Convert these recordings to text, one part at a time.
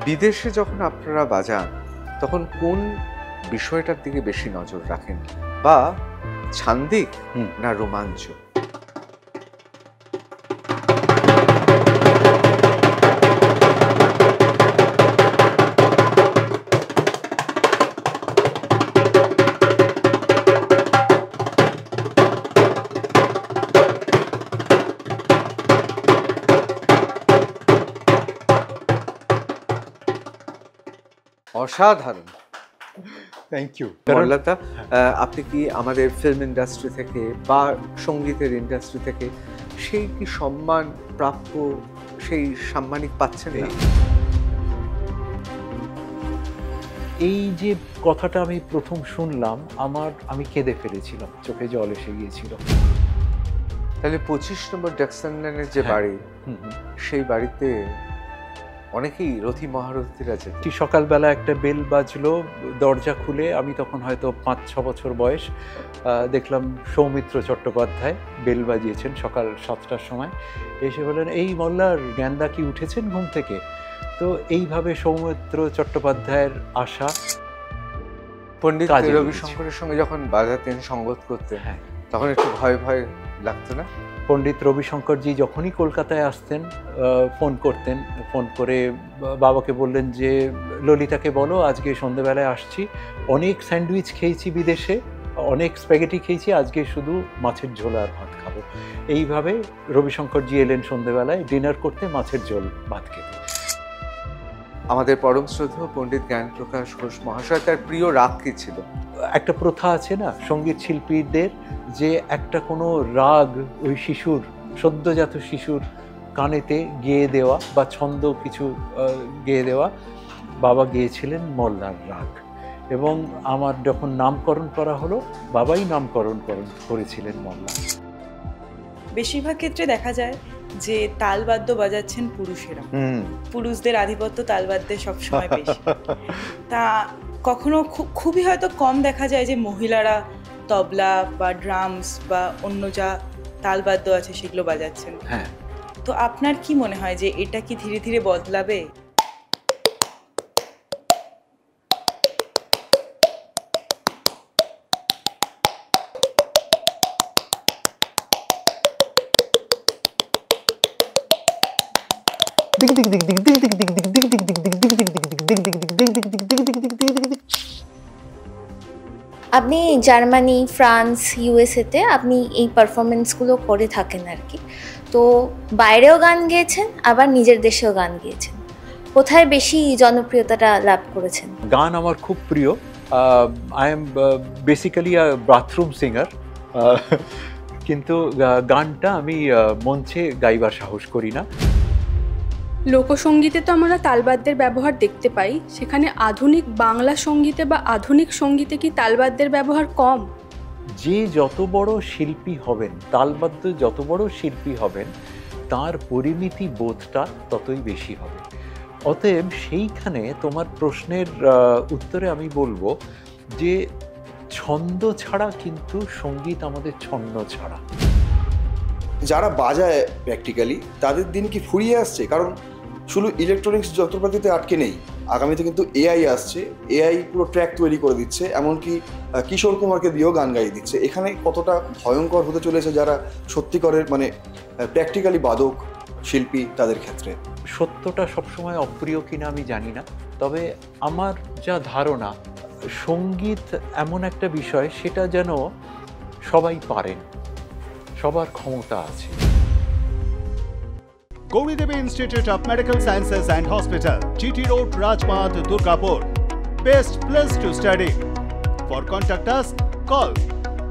বিদেশে যখন আপনারা বাজান তখন কোন বিষয়টার দিকে বেশি নজর রাখেন, বা ছান্দিক না রোমাঞ্চ? অসাধারণ। Thank you. মল্লারদা, আপনি কি আমাদের ফিল্ম ইন্ডাস্ট্রি থেকে বা সঙ্গীতের ইন্ডাস্ট্রি থেকে সেই কি সম্মান প্রাপ্য, সেই সাম্মানিক পাচ্ছেন না? এই যে কথাটা আমি প্রথম শুনলাম, আমি কেঁদে ফেলেছিলাম, চোখে জল এসে গিয়েছিল। তাহলে 25 নম্বর জ্যাকসন লেনের যে বাড়ি, সেই বাড়িতে অনেকেই রথী মহারথীরা যেত। সকালবেলা একটা বেল বাজলো, দরজা খুলে আমি তখন হয়তো 5-6 বছর বয়স, দেখলাম সৌমিত্র চট্টোপাধ্যায় বেল বাজিয়েছেন সকাল 7টার সময়। এসে বললেন, এই মল্লার, জ্ঞানদা কি উঠেছেন ঘুম থেকে? তো এইভাবে সৌমিত্র চট্টোপাধ্যায়ের আশা। পণ্ডিত রবিশঙ্করের সঙ্গে যখন বাজাতেন, সঙ্গত করতেন, তখন একটু ভয় ভয় লাগতো না? পণ্ডিত রবিশঙ্করজি যখনই কলকাতায় আসতেন ফোন করতেন, ফোন করে বাবাকে বললেন যে ললিতাকে বলো আজকে সন্ধ্যেবেলায় আসছি, অনেক স্যান্ডউইচ খেয়েছি বিদেশে, অনেক স্প্যাগেটি খেয়েছি, আজকে শুধু মাছের ঝোল আর ভাত খাবো। এইভাবে রবিশঙ্করজি এলেন সন্ধ্যেবেলায় ডিনার করতে, মাছের ঝোল ভাত খেতে। আমাদের পরম শ্রদ্ধেয় পণ্ডিত জ্ঞানপ্রকাশ ঘোষ মহাশয়, তার প্রিয় রাগ কি ছিল? একটা প্রথা আছে না সঙ্গীত শিল্পীদের, যে একটা কোনো রাগ ওই শিশুর, সদ্যজাত শিশুর কানেতে গেয়ে দেওয়া বা ছন্দ কিছু গেয়ে দেওয়া। বাবা গেয়েছিলেন মল্লার রাগ, এবং আমার যখন নামকরণ করা হলো, বাবাই নামকরণ করেছিলেন মল্লা। বেশিরভাগ ক্ষেত্রে দেখা যায় যে তালবাদ্য বাজাচ্ছেন পুরুষেরা, পুরুষদের আধিপত্য তালবাদ্যে সবসময় বেশি। তা কখনো খুবই হয়তো কম দেখা যায় যে মহিলারা তবলা বা ড্রামস বা অন্য যা তালবাদ্য আছে সেগুলো বাজাচ্ছেন। হ্যাঁ, তো আপনার কি মনে হয় যে এটা কি ধীরে ধীরে বদলাবে? আপনি জার্মানি, ফ্রান্স, ইউএসএতে আপনি এই পারফরমেন্সগুলো করে থাকেন আর কি। তো বাইরেও গান গেয়েছেন, আবার নিজের দেশেও গান গেয়েছেন। কোথায় বেশি জনপ্রিয়তাটা লাভ করেছেন? গান আমার খুব প্রিয়। I am basically a bathroom singer, কিন্তু গানটা আমি মঞ্চে গাইবার সাহস করি না। লোকসঙ্গীতে তো আমরা তালবাদ্যের ব্যবহার দেখতে পাই, সেখানে আধুনিক বাংলা সঙ্গীতে বা আধুনিক সঙ্গীতে কি তালবাদ্যের ব্যবহার কম? যে যত বড় শিল্পী হবেন, তালবাদ্য যত বড় শিল্পী হবেন, তার পরিমিতি বোধটা ততই বেশি হবে। অতএব সেইখানে তোমার প্রশ্নের উত্তরে আমি বলবো যে ছন্দ ছাড়া কিন্তু সঙ্গীত আমাদের ছন্ন ছাড়া। যারা বাজায় প্র্যাকটিক্যালি তাদের দিন কি ফুরিয়ে আসছে? কারণ শুধু ইলেকট্রনিক্স যন্ত্রপাতিতে আটকে নেই, আগামীতে কিন্তু এআই আসছে, এআই পুরো ট্র্যাক তৈরি করে দিচ্ছে, এমনকি কিশোর কুমারকে দিয়েও গান গাইয়ে দিচ্ছে। এখানে কতটা ভয়ঙ্কর হতে চলেছে যারা সত্যিকারের মানে প্র্যাকটিক্যালি বাদক শিল্পী তাদের ক্ষেত্রে? সত্যটা সবসময় অপ্রিয় কিনা আমি জানি না, তবে আমার যা ধারণা, সঙ্গীত এমন একটা বিষয়, সেটা যেন সবাই পারেন, সবার ক্ষমতা আছে। Gauri Devi Institute of Medical Sciences and Hospital, GT Road, Rajpath, Durgapur. Best place to study. For contact us, call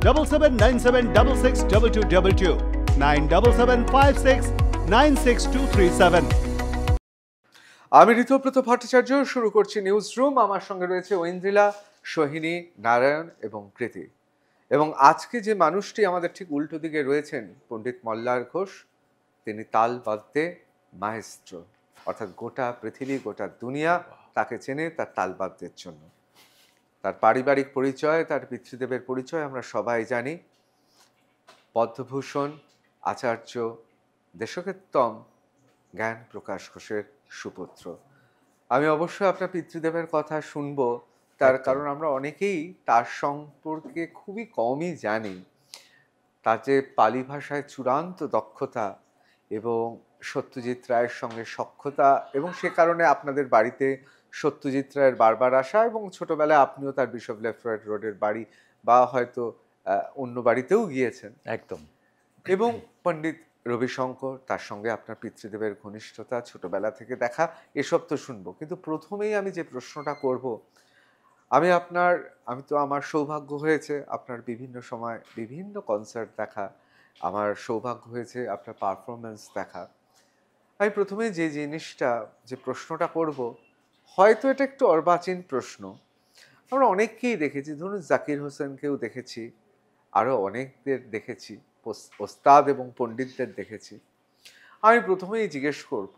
7797662222, 9775696237. আমি ঋতুব্রত ভট্টাচার্য, শুরু করছি নিউজ রুম। আমার সঙ্গে রয়েছে ঐন্দ্রিলা, সোহিনী, নারায়ণ এবং কৃতি। এবং আজকে যে মানুষটি আমাদের ঠিক উল্টো দিকে রয়েছেন, পণ্ডিত মল্লার ঘোষ, তিনি তাল বাদ্যে মাহেস্ট্রো, অর্থাৎ গোটা পৃথিবী, গোটা দুনিয়া তাকে চেনে তার তাল বাদ্যের জন্য। তার পারিবারিক পরিচয়, তার পিতৃদেবের পরিচয় আমরা সবাই জানি। পদ্মভূষণ আচার্য দেশকেত্তম জ্ঞানপ্রকাশ ঘোষের সুপুত্র। আমি অবশ্যই আপনার পিতৃদেবের কথা শুনবো, তার একদম। কারণ আমরা অনেকেই তার সম্পর্কে খুবই কমই জানি। তার যে পালি ভাষায় চূড়ান্ত দক্ষতা এবং সত্যজিৎ রায়ের সঙ্গে সখ্যতা, এবং সে কারণে আপনাদের বাড়িতে সত্যজিৎ রায়ের বারবার আসা, এবং ছোটবেলায় আপনিও তার বিশপ লেফ্রয়েড রোডের বাড়ি বা হয়তো অন্য বাড়িতেও গিয়েছেন। একদম। এবং পণ্ডিত রবিশঙ্কর, তার সঙ্গে আপনার পিতৃদেবের ঘনিষ্ঠতা, ছোটবেলা থেকে দেখা, এসব তো শুনবো। কিন্তু প্রথমেই আমি যে প্রশ্নটা করব, আমি তো আমার সৌভাগ্য হয়েছে আপনার বিভিন্ন সময় বিভিন্ন কনসার্ট দেখা, আমার সৌভাগ্য হয়েছে আপনার পারফরমেন্স দেখা। আমি প্রথমে যে প্রশ্নটা করব, হয়তো এটা একটু অর্বাচীন প্রশ্ন। আমরা অনেককেই দেখেছি, ধরুন জাকির হোসেনকেও দেখেছি, আরও অনেকদের দেখেছি, ওস্তাদ এবং পণ্ডিতদের দেখেছি। আমি প্রথমেই জিজ্ঞেস করব,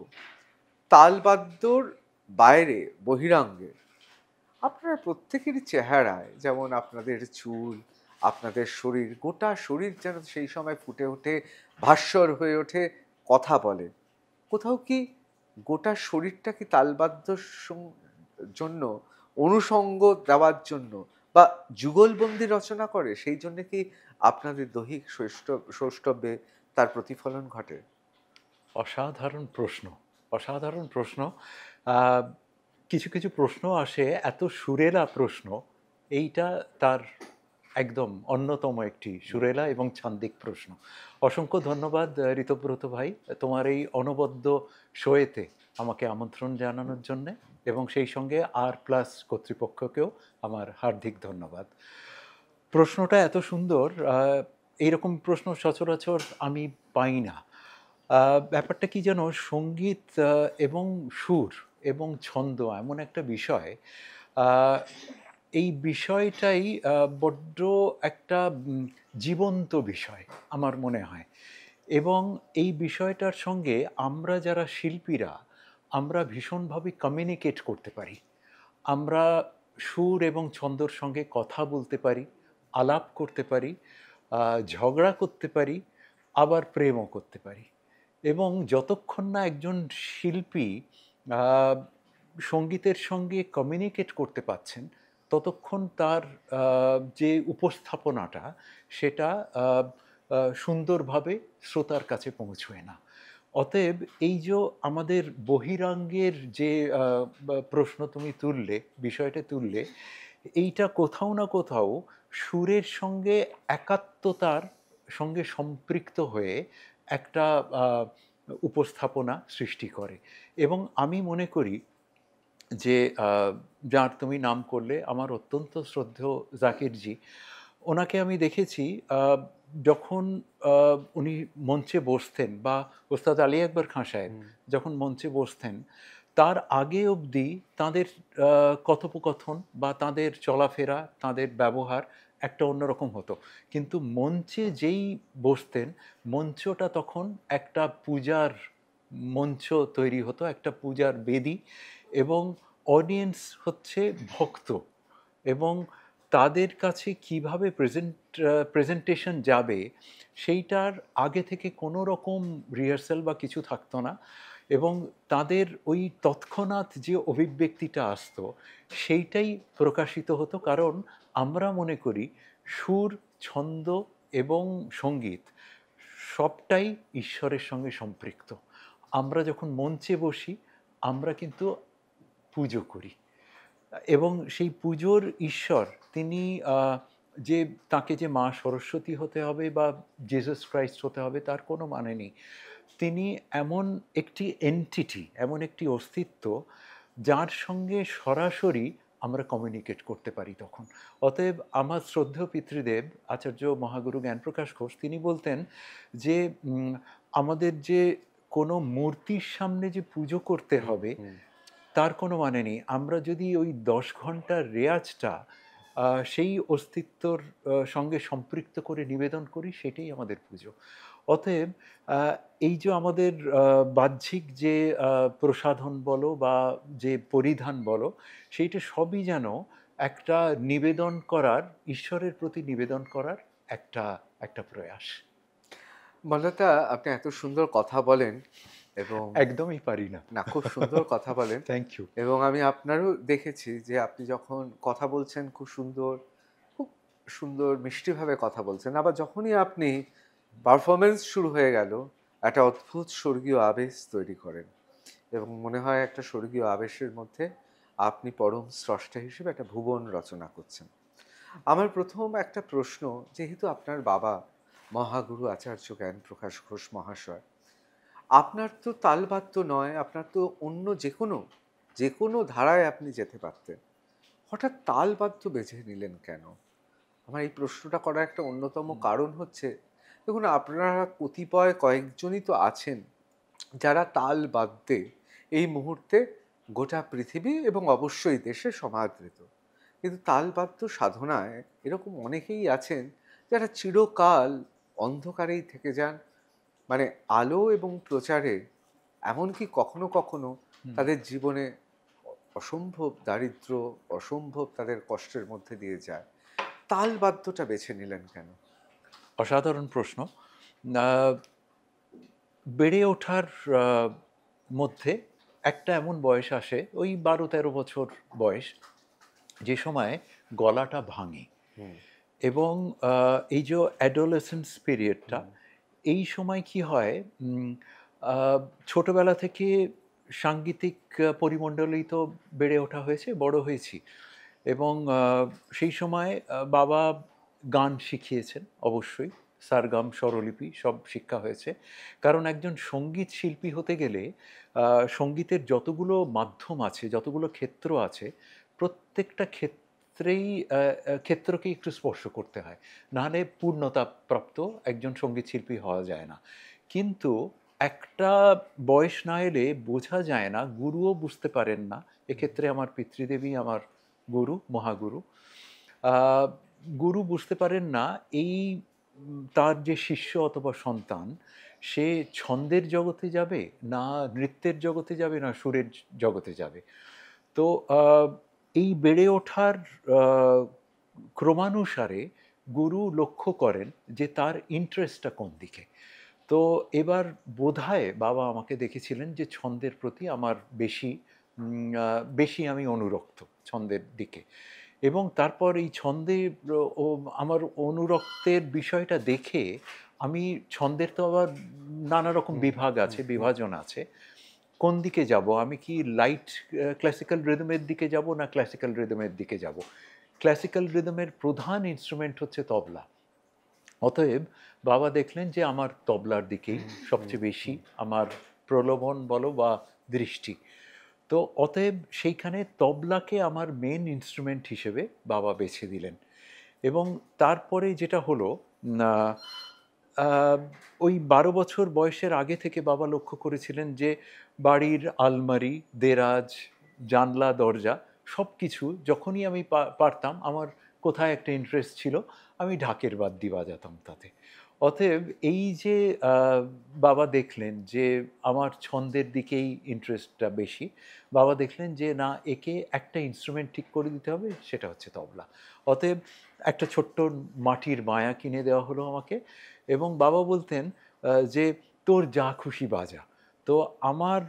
তালবাদ্যর বাইরে বহিরাঙ্গে আপনারা প্রত্যেকেরই চেহারায়, যেমন আপনাদের চুল, আপনাদের শরীর, গোটা শরীর যেন সেই সময় ফুটে ওঠে, ভাস্বর হয়ে ওঠে, কথা বলে। কোথাও কি গোটা শরীরটা কি তালবাদ্যর জন্য অনুষঙ্গ দেওয়ার জন্য বা যুগলবন্দি রচনা করে, সেই জন্য কি আপনাদের দৈহিক সৌষ্ঠব্যে তার প্রতিফলন ঘটে? অসাধারণ প্রশ্ন, অসাধারণ প্রশ্ন। আহ, কিছু কিছু প্রশ্ন আসে, এত সুরেলা প্রশ্ন। এইটা তার একদম অন্যতম একটি সুরেলা এবং ছান্দিক প্রশ্ন। অসংখ্য ধন্যবাদ ঋতব্রত ভাই, তোমার এই অনবদ্য শোয়েতে আমাকে আমন্ত্রণ জানানোর জন্যে, এবং সেই সঙ্গে R+ কর্তৃপক্ষকেও আমার হার্দিক ধন্যবাদ। প্রশ্নটা এত সুন্দর, এইরকম প্রশ্ন সচরাচর আমি পাই না। ব্যাপারটা কি যেন, সঙ্গীত এবং সুর এবং ছন্দ এমন একটা বিষয়, এই বিষয়টাই বড্ড একটা জীবন্ত বিষয় আমার মনে হয়। এবং এই বিষয়টার সঙ্গে আমরা যারা শিল্পীরা, আমরা ভীষণভাবে কমিউনিকেট করতে পারি। আমরা সুর এবং ছন্দর সঙ্গে কথা বলতে পারি, আলাপ করতে পারি, ঝগড়া করতে পারি, আবার প্রেমও করতে পারি। এবং যতক্ষণ না একজন শিল্পী আহ, সঙ্গীতের সঙ্গে কমিউনিকেট করতে পারছেন, ততক্ষণ তার যে উপস্থাপনাটা, সেটা সুন্দরভাবে শ্রোতার কাছে পৌঁছয় না। অতএব এই যে আমাদের বহিরাঙ্গের যে প্রশ্ন তুমি তুললে, বিষয়টা তুললে, এইটা কোথাও না কোথাও সুরের সঙ্গে একাত্মতার সঙ্গে সম্পৃক্ত হয়ে একটা উপস্থাপনা সৃষ্টি করে। এবং আমি মনে করি যে যার তুমি নাম করলে, আমার অত্যন্ত শ্রদ্ধেয় জাকিরজি, ওনাকে আমি দেখেছি যখন উনি মঞ্চে বসতেন, বা ওস্তাদ আলী আকবর খাঁ সাহেব যখন মঞ্চে বসতেন, তার আগে অবধি তাঁদের কথোপকথন বা তাঁদের চলাফেরা, তাঁদের ব্যবহার একটা অন্যরকম হতো। কিন্তু মঞ্চে যেই বসতেন, মঞ্চটা তখন একটা পূজার মঞ্চ তৈরি হতো, একটা পূজার বেদি, এবং অডিয়েন্স হচ্ছে ভক্ত, এবং তাদের কাছে কিভাবে প্রেজেন্টেশন যাবে, সেইটার আগে থেকে কোনো রকম রিহার্সাল বা কিছু থাকতো না। এবং তাদের ওই তৎক্ষণাৎ যে অভিব্যক্তিটা আসতো, সেইটাই প্রকাশিত হতো। কারণ আমরা মনে করি সুর, ছন্দ এবং সঙ্গীত সবটাই ঈশ্বরের সঙ্গে সম্পৃক্ত। আমরা যখন মঞ্চে বসি, আমরা কিন্তু পুজো করি, এবং সেই পুজোর ঈশ্বর তিনি যে তাকে যে মা সরস্বতী হতে হবে বা জেসাস ক্রাইস্ট হতে হবে, তার কোনো মানে নেই। তিনি এমন একটি এন্টিটি, এমন একটি অস্তিত্ব, যার সঙ্গে সরাসরি আমরা কমিউনিকেট করতে পারি তখন। অতএব আমার শ্রদ্ধেয় পিতৃদেব আচার্য মহাগুরু জ্ঞানপ্রকাশ ঘোষ, তিনি বলতেন যে আমাদের যে কোনো মূর্তির সামনে যে পুজো করতে হবে, তার কোনো মানে নেই। আমরা যদি ওই 10 ঘন্টার রেয়াজটা সেই অস্তিত্বর সঙ্গে সম্পৃক্ত করে নিবেদন করি, সেটাই আমাদের পুজো। অতএব এই যে আমাদের বাহ্যিক যে প্রসাধন বলো বা যে পরিধান বলো, সেইটা সবই যেন একটা নিবেদন করার, ঈশ্বরের প্রতি নিবেদন করার একটা প্রয়াস। বলতা, আপনি এত সুন্দর কথা বলেন এবং একদমই পারি না। না, খুব সুন্দর কথা বলেন। Thank you. এবং আমি আপনারও দেখেছি যে আপনি যখন কথা বলছেন খুব সুন্দর মিষ্টিভাবে কথা বলছেন, আবার যখনই আপনি পারফরমেন্স শুরু হয়ে গেল একটা অদ্ভুত স্বর্গীয় আবেশ তৈরি করেন, এবং মনে হয় একটা স্বর্গীয় আবেশের মধ্যে আপনি পরম স্রষ্টা হিসেবে একটা ভুবন রচনা করছেন। আমার প্রথম একটা প্রশ্ন, যেহেতু আপনার বাবা মহাগুরু আচার্য জ্ঞানপ্রকাশ ঘোষ মহাশয়, আপনার তো তালবাদ্য নয়, আপনার তো অন্য যে কোনো ধারায় আপনি যেতে পারতেন, হঠাৎ তালবাদ্য বেছে নিলেন কেন? আমার এই প্রশ্নটা করার একটা অন্যতম কারণ হচ্ছে, দেখুন আপনারা কয়েকজনই তো আছেন যারা তাল বাদ্যে এই মুহূর্তে গোটা পৃথিবী এবং অবশ্যই দেশে সমাদৃত, কিন্তু তালবাদ্য সাধনায় এরকম অনেকেই আছেন যারা চিরকাল অন্ধকারেই থেকে যান, মানে আলো এবং প্রচারে এমনকি কখনো কখনো তাদের জীবনে অসম্ভব দারিদ্র্য, অসম্ভব তাদের কষ্টের মধ্যে দিয়ে যায়। তালবাদ্যটা বেছে নিলেন কেন? অসাধারণ প্রশ্ন। আহ, বেড়ে ওঠার মধ্যে একটা এমন বয়স আসে, ওই 12-13 বছর বয়স, যে সময় গলাটা ভাঙে। এবং এই যে অ্যাডোলেসেন্স পিরিয়ডটা, এই সময় কি হয়, ছোটবেলা থেকে সাংগীতিক পরিমণ্ডলেই তো বেড়ে ওঠা হয়েছে, বড় হয়েছি। এবং সেই সময় বাবা গান শিখিয়েছেন, অবশ্যই সারগাম স্বরলিপি সব শিক্ষা হয়েছে। কারণ একজন সঙ্গীত শিল্পী হতে গেলে সঙ্গীতের যতগুলো মাধ্যম আছে, যতগুলো ক্ষেত্র আছে, প্রত্যেকটা ক্ষেত্রকে একটু স্পর্শ করতে হয়, নাহলে পূর্ণতা প্রাপ্ত একজন সঙ্গীত শিল্পী হওয়া যায় না। কিন্তু একটা বয়স না এলে বোঝা যায় না, গুরুও বুঝতে পারেন না। এক্ষেত্রে আমার পিতৃদেবী আমার গুরু, মহাগুরু। গুরু বুঝতে পারেন না এই তার যে শিষ্য অথবা সন্তান, সে ছন্দের জগতে যাবে, না নৃত্যের জগতে যাবে, না সুরের জগতে যাবে। তো এই বেড়ে ওঠার ক্রমানুসারে গুরু লক্ষ্য করেন যে তার ইন্টারেস্টটা কোন দিকে। তো এবার বোধহয় বাবা আমাকে দেখেছিলেন যে ছন্দের প্রতি আমার বেশি আমি অনুরক্ত, ছন্দের দিকে। এবং তারপর এই ছন্দে আমার অনুরক্তের বিষয়টা দেখে আমি ছন্দের তো আবার নানা রকম বিভাগ আছে, বিভাজন আছে, কোন দিকে যাব, আমি কি লাইট ক্লাসিক্যাল রিদমের দিকে যাব না ক্লাসিক্যাল রিদমের দিকে যাব। ক্লাসিক্যাল রিদমের প্রধান ইনস্ট্রুমেন্ট হচ্ছে তবলা। অতএব বাবা দেখলেন যে আমার তবলার দিকেই সবচেয়ে বেশি আমার প্রলোভন বলো বা দৃষ্টি। তো অতএব সেইখানে তবলাকে আমার মেন ইনস্ট্রুমেন্ট হিসেবে বাবা বেছে দিলেন। এবং তারপরে যেটা হলো, ওই 12 বছর বয়সের আগে থেকে বাবা লক্ষ্য করেছিলেন যে বাড়ির আলমারি, দেরাজ, জানলা, দরজা সব কিছু যখনই আমি পারতাম, আমার কোথায় একটা ইন্টারেস্ট ছিল, আমি ঢাকের বাদ্যি বাজাতাম তাতে। অতএব এই যে বাবা দেখলেন যে আমার ছন্দের দিকেই ইন্টারেস্টটা বেশি, বাবা দেখলেন যে না, একে একটা ইনস্ট্রুমেন্ট ঠিক করে দিতে হবে, সেটা হচ্ছে তবলা। অতএব একটা ছোট্ট মাটির মায়া কিনে দেওয়া হলো আমাকে, এবং বাবা বলতেন যে তোর যা খুশি বাজা। তো আমার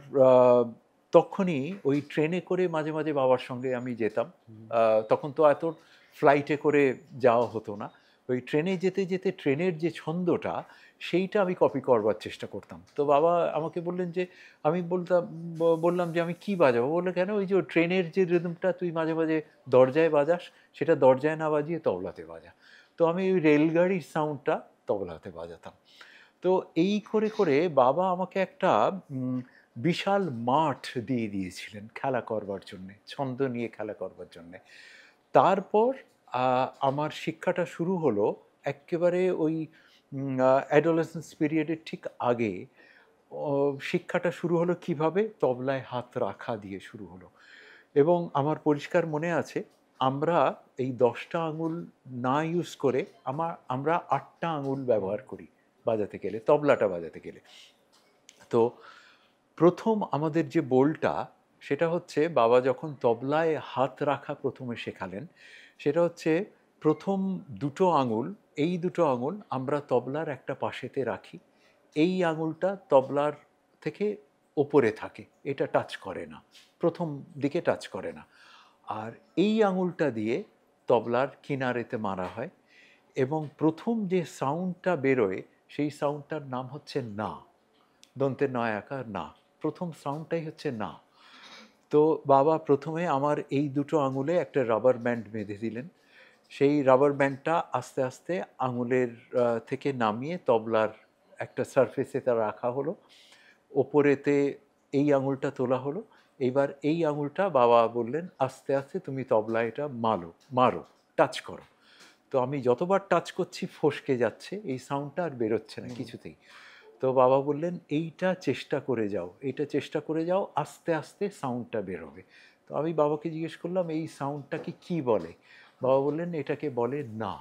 তখনই ওই ট্রেনে করে মাঝে মাঝে বাবার সঙ্গে আমি যেতাম। তখন তো এত ফ্লাইটে করে যাওয়া হতো না, ওই ট্রেনে যেতে যেতে ট্রেনের যে ছন্দটা সেইটা আমি কপি করবার চেষ্টা করতাম। তো বাবা আমাকে বললেন যে, আমি বললাম যে আমি কি বাজাবো? বললো কেন, ওই যে ট্রেনের যে রিদমটা তুই মাঝে মাঝে দরজায় বাজাস, সেটা দরজায় না বাজিয়ে তবলাতে বাজা। তো আমি ওই রেলগাড়ির সাউন্ডটা তবলাতে বাজাতাম। তো এই করে করে বাবা আমাকে একটা বিশাল মাঠ দিয়ে দিয়েছিলেন খেলা করবার জন্যে, ছন্দ নিয়ে খেলা করবার জন্যে। তারপর আমার শিক্ষাটা শুরু হলো একেবারে ওই অ্যাডোলেসেন্স পিরিয়ডের ঠিক আগে। শিক্ষাটা শুরু হলো কিভাবে, তবলায় হাত রাখা দিয়ে শুরু হলো। এবং আমার পরিষ্কার মনে আছে, আমরা এই 10টা আঙুল না ইউজ করে আমরা 8টা আঙুল ব্যবহার করি বাজাতে গেলে, তবলাটা বাজাতে গেলে। তো প্রথম আমাদের যে বোলটা, সেটা হচ্ছে বাবা যখন তবলায় হাত রাখা প্রথমে শেখালেন, সেটা হচ্ছে প্রথম দুটো আঙুল, এই দুটো আঙুল আমরা তবলার একটা পাশেতে রাখি, এই আঙুলটা তবলার থেকে ওপরে থাকে, এটা টাচ করে না, প্রথম দিকে টাচ করে না। আর এই আঙুলটা দিয়ে তবলার কিনারেতে মারা হয় এবং প্রথম যে সাউন্ডটা বেরোয় সেই সাউন্ডটার নাম হচ্ছে না, দন্তের নয় আকার না, প্রথম সাউন্ডটাই হচ্ছে না। তো বাবা প্রথমে আমার এই দুটো আঙুলে একটা রাবার ব্যান্ড বেঁধে দিলেন। সেই রাবার ব্যান্ডটা আস্তে আস্তে আঙুলের থেকে নামিয়ে তবলার একটা সারফেসে তা রাখা হলো, ওপরেতে এই আঙুলটা তোলা হলো। এইবার এই আঙুলটা বাবা বললেন আস্তে আস্তে তুমি তবলা এটা মারো, টাচ করো। তো আমি যতবার টাচ করছি ফসকে যাচ্ছে, এই সাউন্ডটা আর বেরোচ্ছে না কিছুতেই। তো বাবা বললেন এইটা চেষ্টা করে যাও, আস্তে আস্তে সাউন্ডটা বেরোবে। তো আমি বাবাকে জিজ্ঞেস করলাম এই সাউন্ডটাকে কি বলে? বাবা বললেন এটাকে বলে না,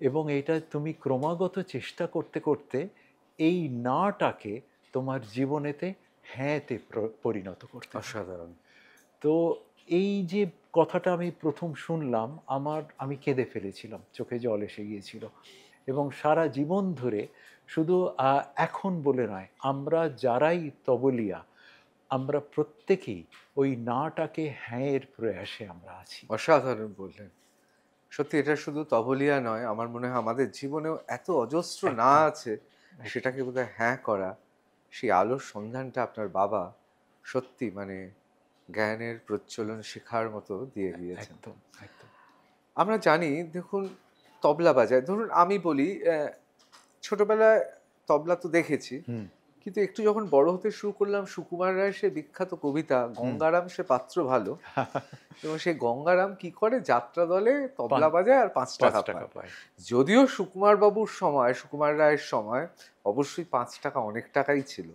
এবং এটা তুমি ক্রমাগত চেষ্টা করতে করতে এই নাটাকে তোমার জীবনেতে হ্যাঁতে পরিণত করতে। অসাধারণ। তো এই যে কথাটা আমি প্রথম শুনলাম, আমি কেঁদে ফেলেছিলাম, চোখে জল এসে গিয়েছিল। এবং সারা জীবন ধরে শুধু এখন বলে নয়, আমরা যারাই তবলিয়া, আমরা প্রত্যেকেই ওই নাটাকে হ্যাঁয়ের প্রয়াসে আমরা আছি। অসাধারণ বললেন। সত্যি এটা শুধু তবলিয়া নয়, আমার মনে হয় আমাদের জীবনেও এত অজস্র না আছে, সেটাকে বোধহয় হ্যাঁ করা, সেই আলোর সন্ধানটা আপনার বাবা সত্যি মানে জ্ঞানের প্রচলন শেখার মতো দিয়ে দিয়েছেন। একদম একদম। আমরা জানি, দেখুন তবলা বাজায়, ধরুন আমি বলি ছোটবেলায় তবলা তো দেখেছি, কিন্তু একটু যখন বড় হতে শুরু করলাম, সুকুমার রায় সে বিখ্যাত কবিতা গঙ্গারাম সে পাত্র ভালো, এবং সেই গঙ্গারাম কি করে যাত্রা দলে তবলা বাজায় আর 5 টাকা পায়। যদিও সুকুমার রায়ের সময় অবশ্যই 5 টাকা অনেক টাকাই ছিল,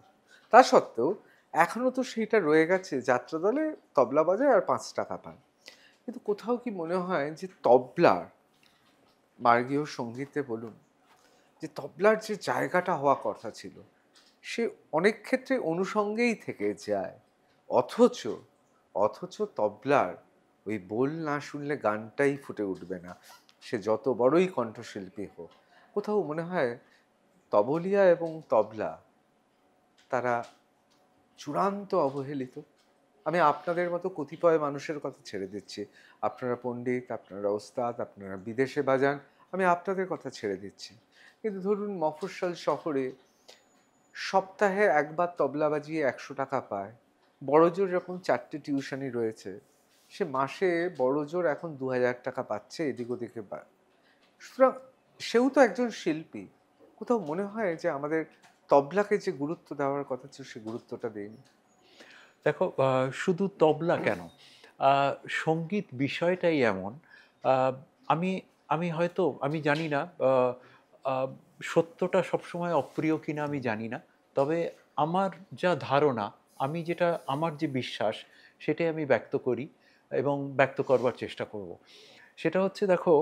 তা সত্ত্বেও এখনো তো সেইটা রয়ে গেছে, যাত্রা দলে তবলা বাজায় আর 5 টাকা পায়। কিন্তু কোথাও কি মনে হয় যে তবলার মার্গীয় সঙ্গীতে বলুন, যে তবলার যে জায়গাটা হওয়া কথা ছিল, সে অনেক ক্ষেত্রে অনুষঙ্গেই থেকে যায়, অথচ তবলার ওই বোল না শুনলে গানটাই ফুটে উঠবে না, সে যত বড়ই কণ্ঠশিল্পী হোক। কোথাও মনে হয় তবলিয়া এবং তবলা তারা চূড়ান্ত অবহেলিত। আমি আপনাদের মতো কতিপয় মানুষের কথা ছেড়ে দিচ্ছি, আপনারা পণ্ডিত, আপনারা ওস্তাদ, আপনারা বিদেশে বাজান, আমি আপনাদের কথা ছেড়ে দিচ্ছি। কিন্তু ধরুন মফস্বল শহরে সপ্তাহে একবার তবলা বাজিয়ে 100 টাকা পায়, বড়জোর যখন 4টে টিউশনি রয়েছে, সে মাসে বড়জোর এখন 2000 টাকা পাচ্ছে এদিক ওদিকে। সুতরাং সেও তো একজন শিল্পী। কোথাও মনে হয় যে আমাদের তবলাকে যে গুরুত্ব দেওয়ার কথা ছিল, সে গুরুত্বটা দেয়নি। দেখো, শুধু তবলা কেন, সঙ্গীত বিষয়টাই এমন। আমি জানি না সত্যটা সবসময় অপ্রিয় কিনা আমি জানি না, তবে আমার যা ধারণা, আমার যে বিশ্বাস, সেটাই আমি ব্যক্ত করি এবং ব্যক্ত করবার চেষ্টা করব। সেটা হচ্ছে, দেখো,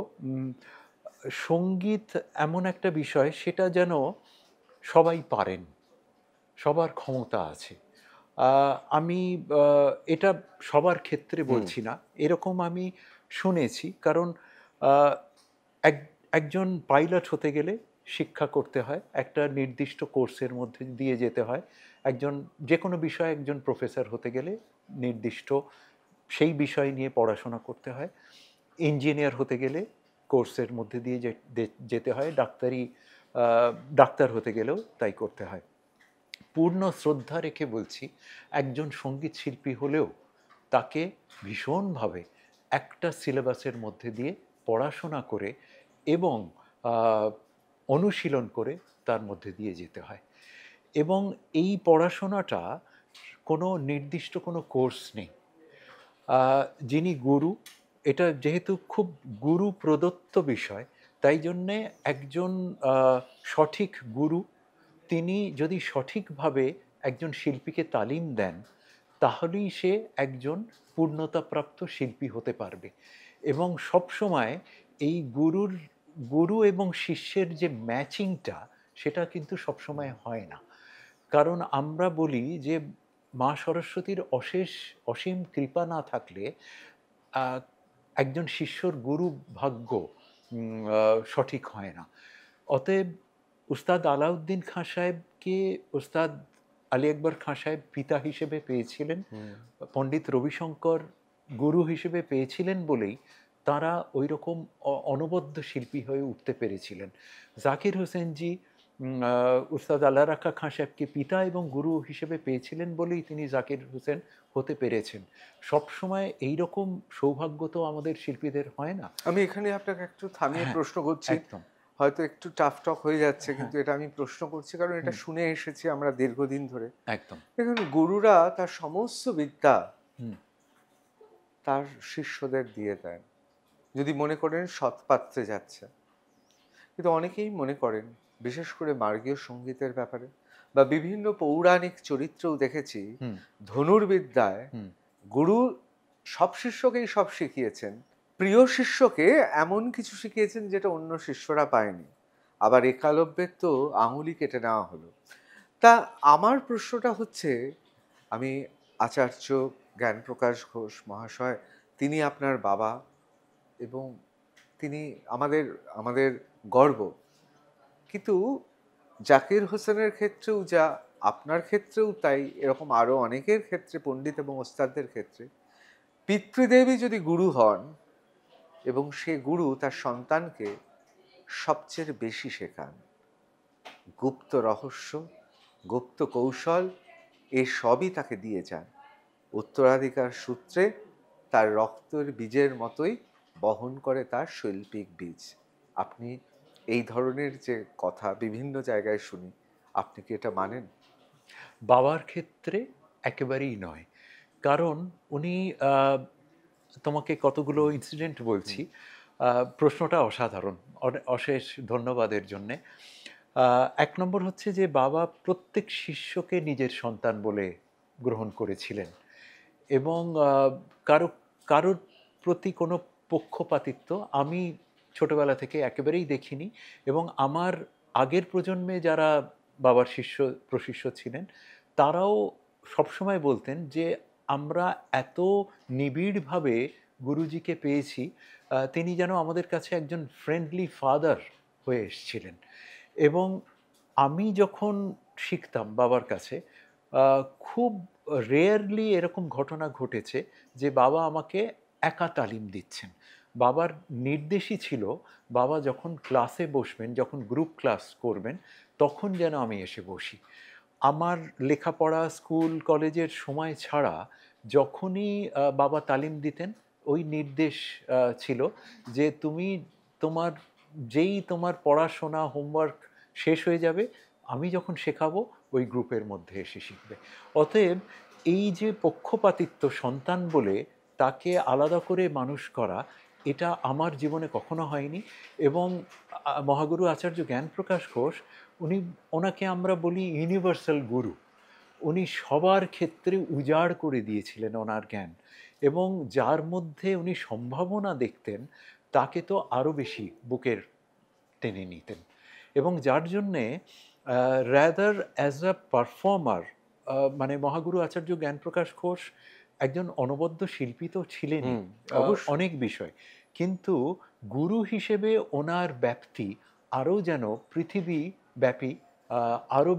সঙ্গীত এমন একটা বিষয়, সেটা যেন সবাই পারেন, সবার ক্ষমতা আছে। আমি এটা সবার ক্ষেত্রে বলছি না, এরকম আমি শুনেছি। কারণ একজন পাইলট হতে গেলে শিক্ষা করতে হয়, একটা নির্দিষ্ট কোর্সের মধ্যে দিয়ে যেতে হয়। যে কোনো বিষয়ে একজন প্রফেসর হতে গেলে নির্দিষ্ট সেই বিষয় নিয়ে পড়াশোনা করতে হয়। ইঞ্জিনিয়ার হতে গেলে কোর্সের মধ্যে দিয়ে যেতে হয়। ডাক্তার হতে গেলেও তাই করতে হয়। পূর্ণ শ্রদ্ধা রেখে বলছি, একজন সঙ্গীত শিল্পী হলেও তাকে ভীষণভাবে একটা সিলেবাসের মধ্যে দিয়ে পড়াশোনা করে এবং অনুশীলন করে তার মধ্যে দিয়ে যেতে হয়। এবং এই পড়াশোনাটা কোনো নির্দিষ্ট কোনো কোর্স নেই। যিনি গুরু, এটা যেহেতু খুব গুরু প্রদত্ত বিষয়, তাই জন্যে একজন সঠিক গুরু, তিনি যদি সঠিকভাবে একজন শিল্পীকে তালিম দেন, তাহলেই সে একজন পূর্ণতাপ্রাপ্ত শিল্পী হতে পারবে। এবং সবসময় এই গুরু এবং শিষ্যের যে ম্যাচিংটা, সেটা কিন্তু সবসময় হয় না। কারণ আমরা বলি যে মা সরস্বতীর অসীম কৃপা না থাকলে একজন শিষ্যর গুরু ভাগ্য সঠিক হয় না। অতএব উস্তাদ আলাউদ্দিন খাঁ সাহেবকে উস্তাদ আলী আকবর খাঁ সাহেব পিতা হিসেবে পেয়েছিলেন, পণ্ডিত রবিশঙ্কর গুরু হিসেবে পেয়েছিলেন বলেই তারা ওই রকম অনবদ্য শিল্পী হয়ে উঠতে পেরেছিলেন। জাকির হোসেনজি উস্তাদ আল্লাহ রাখা খাঁ সাহেবকে পিতা এবং গুরু হিসেবে পেয়েছিলেন বলেই তিনি জাকির হোসেন হতে পেরেছেন। সবসময় এইরকম সৌভাগ্য তো আমাদের শিল্পীদের হয় না। আমি এখানে আপনাকে একটু থামিয়ে প্রশ্ন করছি, একদম হয়তো একটু টাফ টক হয়ে যাচ্ছে, কিন্তু এটা আমি প্রশ্ন করছি কারণ এটা শুনে এসেছি আমরা দীর্ঘদিন ধরে। একদম দেখুন, গুরুরা তার সমস্ত বিদ্যা তার শিষ্যদের দিয়ে দেন যদি মনে করেন সৎপাত্রে যাচ্ছে। কিন্তু অনেকেই মনে করেন, বিশেষ করে মার্গীয় সঙ্গীতের ব্যাপারে বা বিভিন্ন পৌরাণিক চরিত্রেও দেখেছি, ধনুর্বিদ্যায় গুরু সব শিষ্যকেই সব শিখিয়েছেন, প্রিয় শিষ্যকে এমন কিছু শিখিয়েছেন যেটা অন্য শিষ্যরা পায়নি। আবার একালব্যের তো আঙুলি কেটে নেওয়া হলো। তা আমার প্রশ্নটা হচ্ছে, আমি আচার্য জ্ঞানপ্রকাশ ঘোষ মহাশয়, তিনি আপনার বাবা এবং তিনি আমাদের গর্ব, কিন্তু জাকির হোসেনের ক্ষেত্রেও যা, আপনার ক্ষেত্রেও তাই, এরকম আরও অনেকের ক্ষেত্রে, পণ্ডিত এবং ওস্তাদদের ক্ষেত্রে, পিতৃদেবী যদি গুরু হন এবং সে গুরু তার সন্তানকে সবচেয়ে বেশি শেখান, গুপ্ত রহস্য, গুপ্ত কৌশল, সবই তাকে দিয়ে যান, উত্তরাধিকার সূত্রে তার রক্তের বীজের মতোই বহন করে তার শৈল্পিক বীজ। আপনি এই ধরনের যে কথা বিভিন্ন জায়গায় শুনি, আপনি কি এটা মানেন? বাবার ক্ষেত্রে একেবারেই নয়, কারণ উনি তোমাকে কতগুলো ইনসিডেন্ট বলছি। প্রশ্নটা অসাধারণ, অশেষ ধন্যবাদের জন্যে। এক নম্বর হচ্ছে যে বাবা প্রত্যেক শিষ্যকে নিজের সন্তান বলে গ্রহণ করেছিলেন এবং কারোর প্রতি কোনো পক্ষপাতিত্ব আমি ছোটবেলা থেকে একেবারেই দেখিনি। এবং আমার আগের প্রজন্মে যারা বাবার প্রশিষ্য ছিলেন তারাও সবসময় বলতেন যে আমরা এত নিবিড়ভাবে গুরুজিকে পেয়েছি, তিনি যেন আমাদের কাছে একজন ফ্রেন্ডলি ফাদার হয়ে এসেছিলেন। এবং আমি যখন শিখতাম বাবার কাছে, খুব রেয়ারলি এরকম ঘটনা ঘটেছে যে বাবা আমাকে একা তালিম দিচ্ছেন। বাবার নির্দেশই ছিল বাবা যখন ক্লাসে বসবেন, যখন গ্রুপ ক্লাস করবেন, তখন যেন আমি এসে বসি। আমার লেখাপড়া স্কুল কলেজের সময় ছাড়া যখনই বাবা তালিম দিতেন, ওই নির্দেশ ছিল যে তুমি তোমার পড়াশোনা হোমওয়ার্ক শেষ হয়ে যাবে, আমি যখন শেখাবো ওই গ্রুপের মধ্যে এসে শিখবে। অতএব এই যে পক্ষপাতিত্ব, সন্তান বলে তাকে আলাদা করে মানুষ করা, এটা আমার জীবনে কখনো হয়নি। এবং মহাগুরু আচার্য জ্ঞানপ্রকাশ ঘোষ, ওনাকে আমরা বলি ইউনিভার্সাল গুরু। উনি সবার ক্ষেত্রে উজাড় করে দিয়েছিলেন ওনার জ্ঞান, এবং যার মধ্যে উনি সম্ভাবনা দেখতেন তাকে তো আরও বেশি বুকের টেনে নিতেন। এবং যার জন্যে রাদার অ্যাজ আ পারফর্মার, মানে মহাগুরু আচার্য জ্ঞানপ্রকাশ ঘোষ একজন অনবদ্য শিল্পী তো ছিলেনই অনেক বিষয়, কিন্তু গুরু হিসেবে ওনার ব্যাপ্তি আরও যেন পৃথিবী ব্যাপী আরও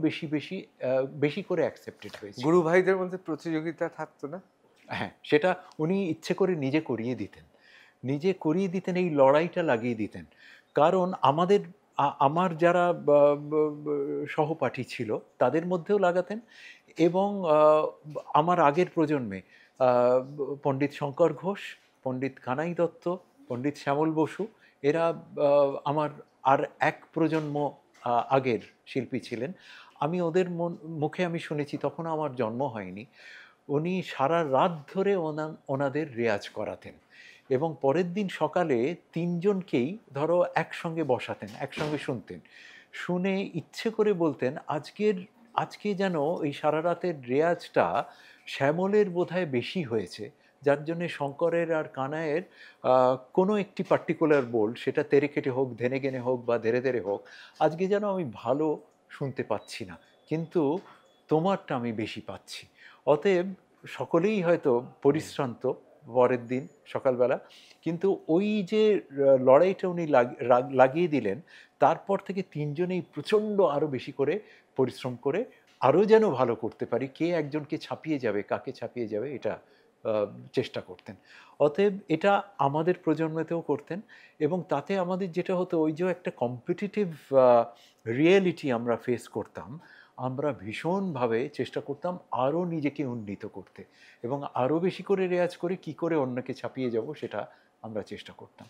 বেশি করে অ্যাকসেপ্টেড হয়েছে। গুরু ভাইদের মধ্যে প্রতিযোগিতা থাকতো না? হ্যাঁ, সেটা উনি ইচ্ছে করে নিজে করিয়ে দিতেন, এই লড়াইটা লাগিয়ে দিতেন। কারণ আমার যারা সহপাঠী ছিল তাদের মধ্যেও লাগাতেন, এবং আমার আগের প্রজন্মে পণ্ডিত শঙ্কর ঘোষ, পণ্ডিত কানাই দত্ত, পণ্ডিত শ্যামল বসু, এরা আমার আর এক প্রজন্ম আগের শিল্পী ছিলেন। আমি ওদের মুখে আমি শুনেছি, তখন আমার জন্ম হয়নি, উনি সারা রাত ধরে ওনাদের রেয়াজ করাতেন এবং পরের দিন সকালে তিনজনকেই ধরো একসঙ্গে বসাতেন, একসঙ্গে শুনে ইচ্ছে করে বলতেন আজকে যেন এই সারা রাতের রেয়াজটা শ্যামলের বোধহয় বেশি হয়েছে, যার জন্যে শঙ্করের আর কানাইয়ের কোনো একটি পার্টিকুলার বোল, সেটা তেরে কেটে হোক, ধেনে গেনে হোক বা ধেরে ধেরে হোক, আজকে যেন আমি ভালো শুনতে পাচ্ছি না, কিন্তু তোমারটা আমি বেশি পাচ্ছি। অতএব সকলেই হয়তো পরিশ্রান্ত পরের দিন সকালবেলা, কিন্তু ওই যে লড়াইটা উনি লাগিয়ে দিলেন, তারপর থেকে তিনজনেই প্রচণ্ড আরও বেশি করে পরিশ্রম করে আরও যেন ভালো করতে পারি, কে একজনকে ছাপিয়ে যাবে, কাকে ছাপিয়ে যাবে, এটা চেষ্টা করতেন। অতএব এটা আমাদের প্রজন্মেতেও করতেন, এবং তাতে আমাদের যেটা হতো, ওই যে একটা কম্পিটিটিভ রিয়েলিটি আমরা ফেস করতাম, আমরা ভীষণভাবে চেষ্টা করতাম আরও নিজেকে উন্নীত করতে, এবং আরও বেশি করে রেয়াজ করে কি করে অন্যকে ছাপিয়ে যাব সেটা আমরা চেষ্টা করতাম।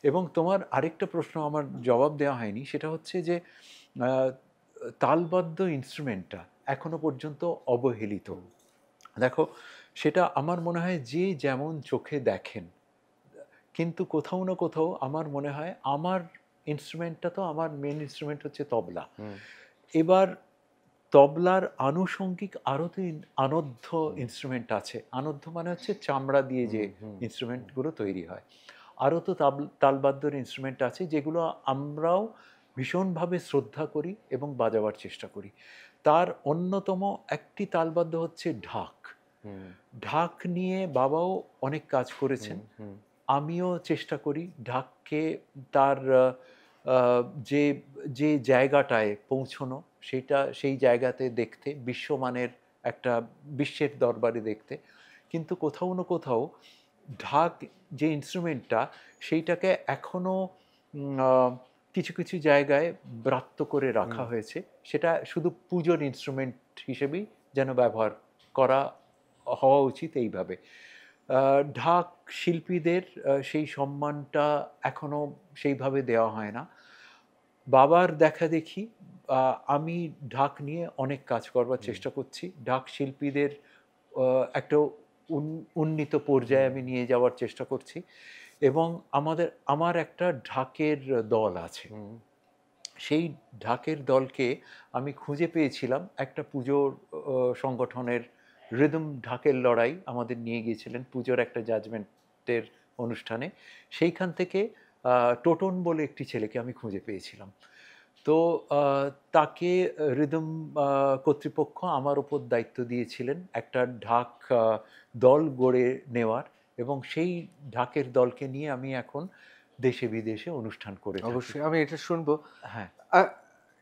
এবং তোমার আরেকটা প্রশ্ন আমার জবাব দেওয়া হয়নি, সেটা হচ্ছে যে তালবাদ্য ইনস্ট্রুমেন্টটা এখনো পর্যন্ত অবহেলিত। দেখো, সেটা আমার মনে হয় যে যেমন চোখে দেখেন, কিন্তু কোথাও না কোথাও আমার মনে হয় আমার ইনস্ট্রুমেন্টটা, তো আমার মেন ইনস্ট্রুমেন্ট হচ্ছে তবলা। এবার তবলার আনুষঙ্গিক আরও তো আনধ্য ইনস্ট্রুমেন্ট আছে। আনধ্য মানে হচ্ছে চামড়া দিয়ে যে ইনস্ট্রুমেন্টগুলো তৈরি হয়। আরও তো তালবাদ্যর ইনস্ট্রুমেন্ট আছে যেগুলো আমরাও ভীষণভাবে শ্রদ্ধা করি এবং বাজাবার চেষ্টা করি। তার অন্যতম একটি তালবাদ্য হচ্ছে ঢাক। ঢাক নিয়ে বাবাও অনেক কাজ করেছেন, আমিও চেষ্টা করি ঢাককে তার যে যে জায়গাটায় পৌঁছনো, সেই জায়গাতে দেখতে, বিশ্বমানের একটা বিশ্বের দরবারে দেখতে। কিন্তু কোথাও না কোথাও ঢাক যে ইনস্ট্রুমেন্টটা, সেইটাকে এখনও কিছু কিছু জায়গায় ব্রাত্য করে রাখা হয়েছে। সেটা শুধু পুজোর ইনস্ট্রুমেন্ট হিসেবেই যেন ব্যবহার করা হওয়া উচিত এইভাবে। ঢাক শিল্পীদের সেই সম্মানটা এখনও সেইভাবে দেওয়া হয় না। বাবার দেখা দেখি আমি ঢাক নিয়ে অনেক কাজ করবার চেষ্টা করছি। ঢাক শিল্পীদের একটা উন্নীত পর্যায়ে আমি নিয়ে যাওয়ার চেষ্টা করছি, এবং আমার একটা ঢাকের দল আছে। সেই ঢাকের দলকে আমি খুঁজে পেয়েছিলাম একটা পুজোর সংগঠনের রিদম ঢাকের লড়াই আমাদের নিয়ে গিয়েছিলেন পুজোর একটা জাজমেন্টের অনুষ্ঠানে। সেইখান থেকে টোটন বলে একটি ছেলেকে আমি খুঁজে পেয়েছিলাম। তো তাকে রিদম কর্তৃপক্ষ আমার ওপর দায়িত্ব দিয়েছিলেন একটা ঢাক দল গড়ে নেওয়ার, এবং সেই ঢাকের দলকে নিয়ে আমি এখন দেশে বিদেশে অনুষ্ঠান করে থাকি। অবশ্যই আমি এটা শুনবো। হ্যাঁ,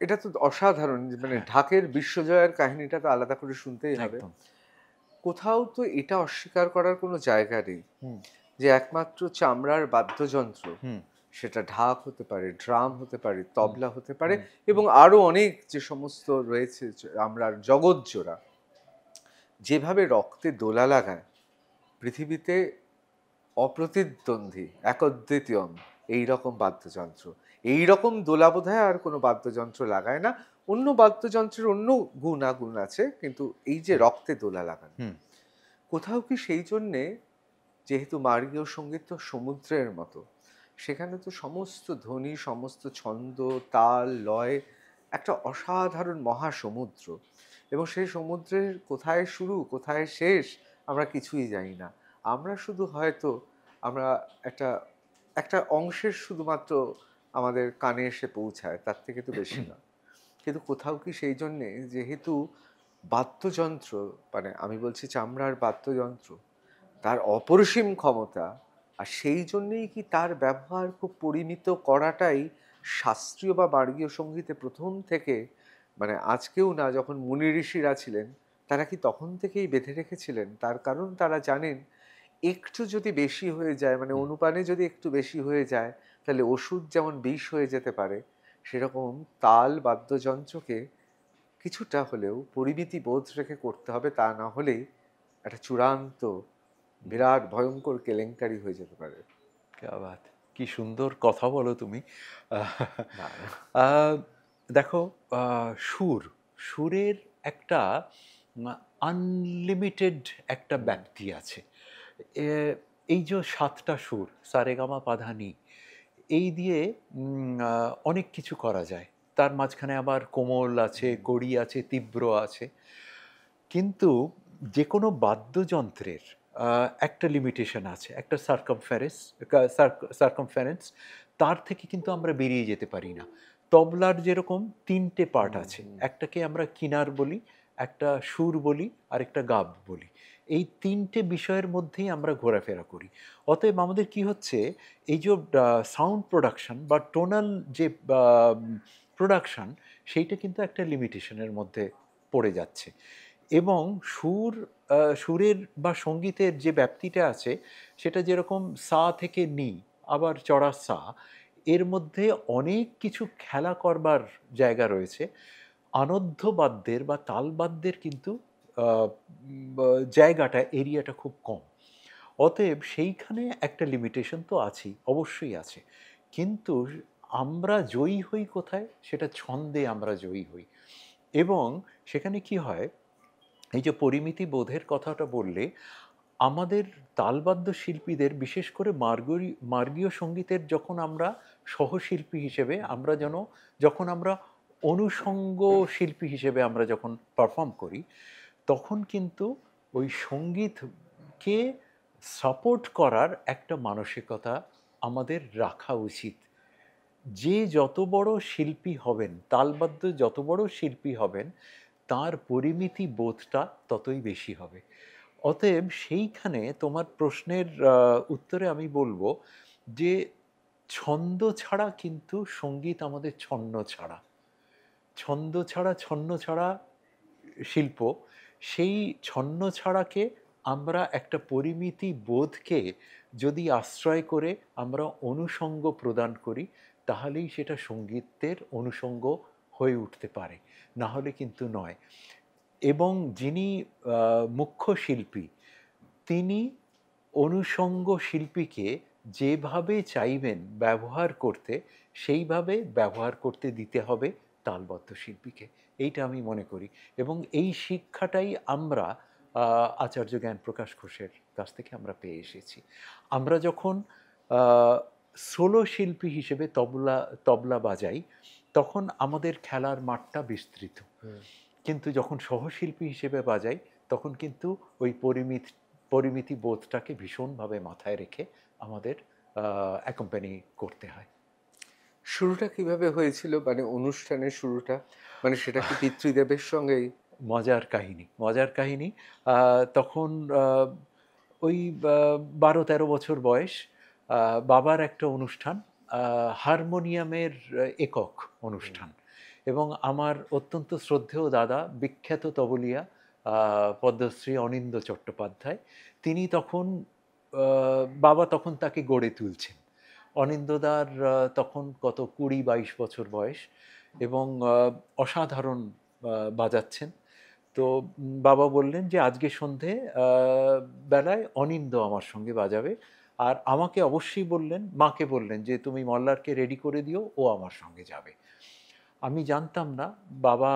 এটা তো অসাধারণ, মানে ঢাকের বিশ্বজয়ের কাহিনীটা তো আলাদা করে শুনতেই হবে। একদম। কোথাও তো এটা অস্বীকার করার কোনো জায়গা নেই যে একমাত্র চামড়ার বাদ্যযন্ত্র, সেটা ঢাক হতে পারে, ড্রাম হতে পারে, তবলা হতে পারে, এবং আরো অনেক যে সমস্ত রয়েছে আমরা জগৎ জোড়া, যেভাবে রক্তে দোলা লাগায় পৃথিবীতে অপ্রতিদ্বন্দ্বী, একদ্বিতীয়ম এইরকম বাদ্যযন্ত্র, এইরকম দোলা বোধহয় আর কোনো বাদ্যযন্ত্র লাগায় না। অন্য বাদ্যযন্ত্রের অন্য গুণাগুণ আছে, কিন্তু এই যে রক্তে দোলা লাগানো, কোথাও কি সেই জন্যে, যেহেতু মার্গীয় সঙ্গীত তো সমুদ্রের মতো, সেখানে তো সমস্ত ধ্বনি, সমস্ত ছন্দ, তাল, লয় একটা অসাধারণ মহাসমুদ্র, এবং সেই সমুদ্রের কোথায় শুরু কোথায় শেষ আমরা কিছুই জানি না। আমরা শুধু হয়তো আমরা একটা একটা অংশের শুধুমাত্র আমাদের কানে এসে পৌঁছায়, তার থেকে তো বেশি না। কিন্তু কোথাও কি সেই জন্যে, যেহেতু বাদ্যযন্ত্র, মানে আমি বলছি চামড়ার বাদ্যযন্ত্র, তার অপরিসীম ক্ষমতা, আর সেই জন্যেই কি তার ব্যবহার খুব পরিমিত করাটাই শাস্ত্রীয় বা মার্গীয় সঙ্গীতে প্রথম থেকে, মানে আজকেও না, যখন মুনি ঋষিরা ছিলেন তারা কি তখন থেকেই বেঁধে রেখেছিলেন? তার কারণ তারা জানেন একটু যদি বেশি হয়ে যায়, মানে অনুপানে যদি একটু বেশি হয়ে যায়, তাহলে ওষুধ যেমন বিষ হয়ে যেতে পারে, সেরকম তাল বাদ্যযন্ত্রকে কিছুটা হলেও পরিমিতি বোধ রেখে করতে হবে, তা না হলেই একটা চূড়ান্ত বিরাট ভয়ঙ্কর কেলেঙ্কারি হয়ে যেতে পারে। কি সুন্দর কথা বলো তুমি। দেখো, সুরের একটা আনলিমিটেড একটা ব্যাপ্তি আছে। এই যে 7টা সুর, সারেগামা পাধানি, এই দিয়ে অনেক কিছু করা যায়। তার মাঝখানে আবার কোমল আছে, কড়ি আছে, তীব্র আছে। কিন্তু যে কোনো বাদ্যযন্ত্রের একটা লিমিটেশন আছে, একটা সার্কামফারেন্স, তার থেকে কিন্তু আমরা বেরিয়ে যেতে পারি না। তবলার যেরকম 3টে পার্ট আছে, একটাকে আমরা কিনার বলি, একটা সুর বলি, আর একটা গাব বলি। এই 3টে বিষয়ের মধ্যেই আমরা ঘোরাফেরা করি। অতএব আমাদের কি হচ্ছে, এই যে সাউন্ড প্রোডাকশন বা টোনাল যে প্রোডাকশন, সেইটা কিন্তু একটা লিমিটেশনের মধ্যে পড়ে যাচ্ছে। এবং সুরের বা সঙ্গীতের যে ব্যাপ্তিটা আছে সেটা যেরকম সা থেকে নি, আবার চড়া সা, এর মধ্যে অনেক কিছু খেলা করবার জায়গা রয়েছে। আনধ্য বাদ্যের বা তালবাদ্যের কিন্তু জায়গাটা, এরিয়াটা খুব কম। অতএব সেইখানে একটা লিমিটেশন তো আছেই, অবশ্যই আছে। কিন্তু আমরা জয়ী হই কোথায়? সেটা ছন্দে আমরা জয়ী হই। এবং সেখানে কি হয়, এই যে পরিমিতি বোধের কথাটা বললে, আমাদের তালবাদ্য শিল্পীদের, বিশেষ করে মার্গীয় সঙ্গীতের যখন আমরা সহশিল্পী হিসেবে, যখন আমরা অনুষঙ্গ শিল্পী হিসেবে আমরা যখন পারফর্ম করি, তখন কিন্তু ওই সঙ্গীতকে সাপোর্ট করার একটা মানসিকতা আমাদের রাখা উচিত। যে যত বড় শিল্পী হবেন, তালবাদ্য যত বড় শিল্পী হবেন, তার পরিমিতি বোধটা ততই বেশি হবে। অতএব সেইখানে তোমার প্রশ্নের উত্তরে আমি বলবো যে ছন্দ ছাড়া কিন্তু সঙ্গীত আমাদের ছন্ন ছাড়া, ছন্দ ছাড়া ছন্ন ছাড়া শিল্প। সেই ছন্ন ছাড়াকে আমরা একটা পরিমিতি বোধকে যদি আশ্রয় করে আমরা অনুষঙ্গ প্রদান করি, তাহলেই সেটা সঙ্গীতের অনুষঙ্গ হয়ে উঠতে পারে, না হলে কিন্তু নয়। এবং যিনি মুখ্য শিল্পী, তিনি অনুষঙ্গ শিল্পীকে যেভাবে চাইবেন ব্যবহার করতে, সেইভাবে ব্যবহার করতে দিতে হবে তালবদ্ধ শিল্পীকে। এইটা আমি মনে করি। এবং এই শিক্ষাটাই আমরা আচার্য জ্ঞানপ্রকাশ ঘোষের কাছ থেকে আমরা পেয়ে এসেছি। আমরা যখন সোলো শিল্পী হিসেবে তবলা বাজাই, তখন আমাদের খেলার মাঠটা বিস্তৃত। কিন্তু যখন সহশিল্পী হিসেবে বাজাই, তখন কিন্তু ওই পরিমিতি বোধটাকে ভীষণভাবে মাথায় রেখে আমাদের অ্যাকম্পানি করতে হয়। শুরুটা কিভাবে হয়েছিল, মানে অনুষ্ঠানের শুরুটা, মানে সেটা কি পিতৃদেবের সঙ্গেই? মজার কাহিনী। তখন ওই 12-13 বছর বয়স, বাবার একটা অনুষ্ঠান, হারমোনিয়ামের একক অনুষ্ঠান। এবং আমার অত্যন্ত শ্রদ্ধেয় দাদা, বিখ্যাত তবলিয়া পদ্মশ্রী অনিন্দ্য চট্টোপাধ্যায়, তিনি তখন, বাবা তখন তাকে গড়ে তুলছেন। অনিন্দ্যদার তখন কত 20-22 বছর বয়স, এবং অসাধারণ বাজাচ্ছেন। তো বাবা বললেন যে আজকে সন্ধে বেলায় অনিন্দ্য আমার সঙ্গে বাজাবে, আর আমাকে অবশ্যই বললেন, মাকে বললেন যে তুমি মল্লারকে রেডি করে দিও, ও আমার সঙ্গে যাবে। আমি জানতাম না, বাবা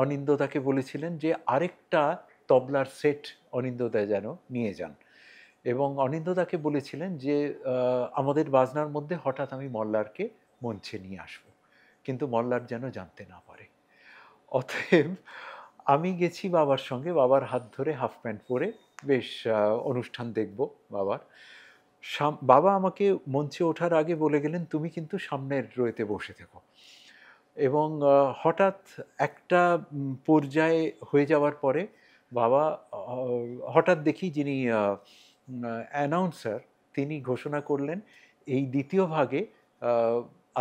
অনিন্দ্যদাকে বলেছিলেন যে আরেকটা তবলার সেট অনিন্দ্যদা যেন নিয়ে যান, এবং অনিন্দ্যদাকে বলেছিলেন যে আমাদের বাজনার মধ্যে হঠাৎ আমি মল্লারকে মঞ্চে নিয়ে আসব, কিন্তু মল্লার যেন জানতে না পারে। অতএব আমি গেছি বাবার সঙ্গে, বাবার হাত ধরে হাফ প্যান্ট পরে, বেশ অনুষ্ঠান দেখব বাবার। বাবা আমাকে মঞ্চে ওঠার আগে বলে গেলেন, তুমি কিন্তু সামনের রোতে বসে থেকো। এবং হঠাৎ একটা পর্যায়ে হয়ে যাওয়ার পরে বাবা হঠাৎ দেখি যিনি অ্যানাউন্সার, তিনি ঘোষণা করলেন এই দ্বিতীয় ভাগে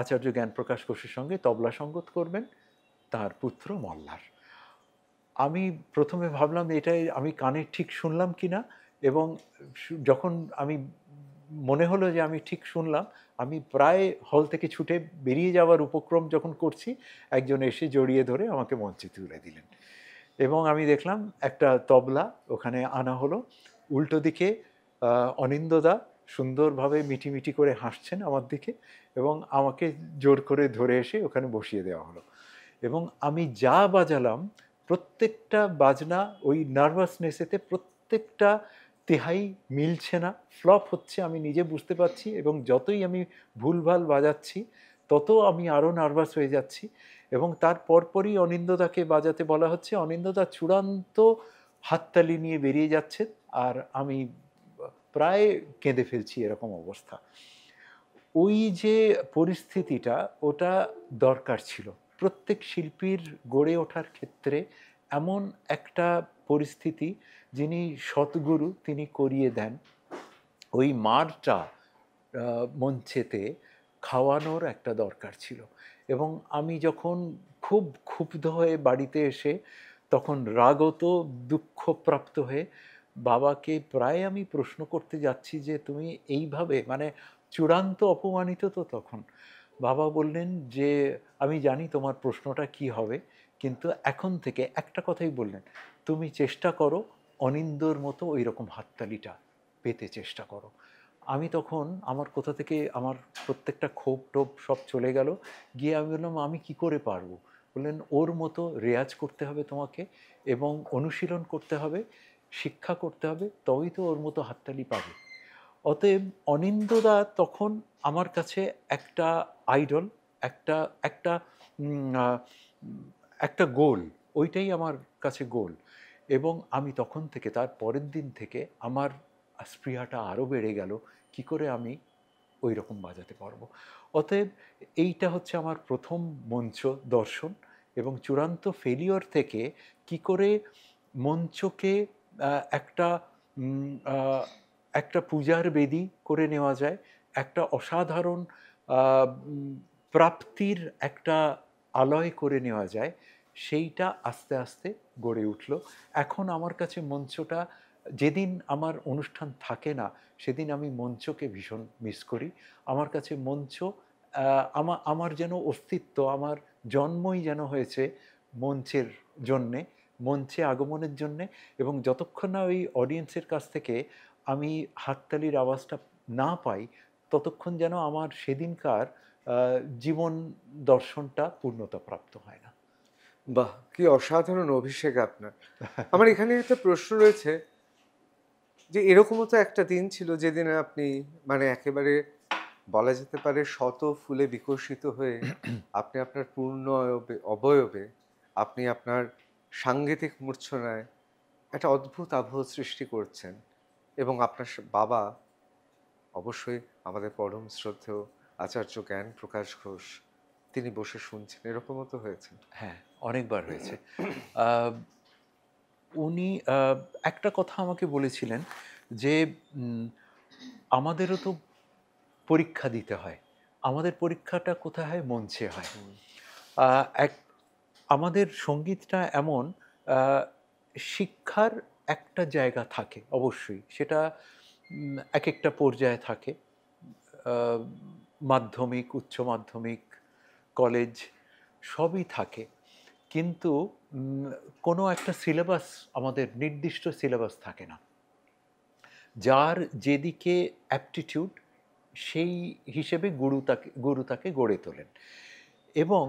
আচার্য জ্ঞানপ্রকাশ ঘোষের সঙ্গে তবলা সঙ্গত করবেন তার পুত্র মল্লার। আমি প্রথমে ভাবলাম এটাই আমি কানে ঠিক শুনলাম কিনা, এবং যখন আমি মনে হলো যে আমি ঠিক শুনলাম, আমি প্রায় হল থেকে ছুটে বেরিয়ে যাওয়ার উপক্রম যখন করছি, একজন এসে জড়িয়ে ধরে আমাকে মঞ্চে তুলে দিলেন। এবং আমি দেখলাম একটা তবলা ওখানে আনা হলো, উল্টো দিকে অনিন্দ্যদা সুন্দরভাবে মিটিমিটি করে হাসছেন আমার দিকে, এবং আমাকে জোর করে ধরে এসে ওখানে বসিয়ে দেওয়া হলো। এবং আমি যা বাজালাম, প্রত্যেকটা বাজনা ওই নার্ভাসনেসেতে প্রত্যেকটা তেহাই মিলছে না, ফ্লপ হচ্ছে, আমি নিজে বুঝতে পারছি। এবং যতই আমি ভুলভাল বাজাচ্ছি, তত আমি আরও নার্ভাস হয়ে যাচ্ছি। এবং তার পরপরই অনিন্দ্যদাকে বাজাতে বলা হচ্ছে, অনিন্দ্যদা চূড়ান্ত হাততালি নিয়ে বেরিয়ে যাচ্ছে, আর আমি প্রায় কেঁদে ফেলছি, এরকম অবস্থা। ওই যে পরিস্থিতিটা, ওটা দরকার ছিল প্রত্যেক শিল্পীর গড়ে ওঠার ক্ষেত্রে। এমন একটা পরিস্থিতি যিনি সদ্গুরু, তিনি করিয়ে দেন। ওই মারটা মঞ্চেতে খাওয়ানোর একটা দরকার ছিল। এবং আমি যখন খুব ক্ষুব্ধ হয়ে বাড়িতে এসে তখন রাগত দুঃখপ্রাপ্ত হয়ে বাবাকে প্রায় আমি প্রশ্ন করতে যাচ্ছি যে তুমি এইভাবে, মানে চূড়ান্ত অপমানিত তো তখন। বাবা বললেন যে আমি জানি তোমার প্রশ্নটা কি হবে, কিন্তু এখন থেকে একটা কথাই বললেন, তুমি চেষ্টা করো অনিন্দর মতো ওই রকম হাততালিটা পেতে চেষ্টা করো। আমি তখন আমার কোথা থেকে আমার প্রত্যেকটা ক্ষোভ টোভ সব চলে গেল। গিয়ে আমি বললাম আমি কি করে পারবো? বললেন ওর মতো রেয়াজ করতে হবে তোমাকে, এবং অনুশীলন করতে হবে, শিক্ষা করতে হবে, তবেই তো ওর মতো হাততালি পাবে। অতএব অনিন্দদা তখন আমার কাছে একটা আইডল, একটা একটা একটা গোল, ওইটাই আমার কাছে গোল। এবং আমি তখন থেকে, তার পরের দিন থেকে আমার স্পৃহাটা আরও বেড়ে গেল কি করে আমি ওই রকম বাজাতে পারবো। অতএব এইটা হচ্ছে আমার প্রথম মঞ্চ দর্শন, এবং চূড়ান্ত ফেলিওর থেকে কি করে মঞ্চকে একটা একটা পূজার বেদি করে নেওয়া যায়, একটা অসাধারণ প্রাপ্তির একটা আলয় করে নেওয়া যায়, সেইটা আস্তে আস্তে গড়ে উঠল। এখন আমার কাছে মঞ্চটা, যেদিন আমার অনুষ্ঠান থাকে না সেদিন আমি মঞ্চকে ভীষণ মিস করি। আমার কাছে মঞ্চ আমার যেন অস্তিত্ব, আমার জন্মই যেন হয়েছে মঞ্চের জন্যে, মঞ্চে আগমনের জন্যে। এবং যতক্ষণ না ওই অডিয়েন্সের কাছ থেকে আমি হাততালির আওয়াজটা না পাই, ততক্ষণ যেন আমার সেদিনকার জীবন দর্শনটা পূর্ণতা প্রাপ্ত হয় না। বাহ, কি অসাধারণ অভিষেক আপনার। আমার এখানে একটা প্রশ্ন রয়েছে যে এরকমও তো একটা দিন ছিল যেদিন আপনি মানে একেবারে বলা যেতে পারে শত ফুলে বিকশিত হয়ে আপনি আপনার পূর্ণ অবয়বে আপনি আপনার সাংগীতিক মূর্ছনায় একটা অদ্ভুত আবহ সৃষ্টি করছেন, এবং আপনার বাবা অবশ্যই আমাদের পরম শ্রদ্ধেয় আচার্য জ্ঞান প্রকাশ ঘোষ, তিনি বসে শুনছেন, এরকমও তো হয়েছে। হ্যাঁ, অনেকবার হয়েছে। উনি একটা কথা আমাকে বলেছিলেন যে আমাদেরও তো পরীক্ষা দিতে হয়, আমাদের পরীক্ষাটা কোথায় হয়? মঞ্চে হয়। আমাদের সঙ্গীতটা এমন, শিক্ষার একটা জায়গা থাকে অবশ্যই, সেটা এক একটা পর্যায়ে থাকে, মাধ্যমিক, উচ্চ মাধ্যমিক, কলেজ সবই থাকে, কিন্তু কোনো একটা সিলেবাস, আমাদের নির্দিষ্ট সিলেবাস থাকে না। যার যেদিকে অ্যাপটিটিউড সেই হিসেবে গুরু তাকে গড়ে তোলেন। এবং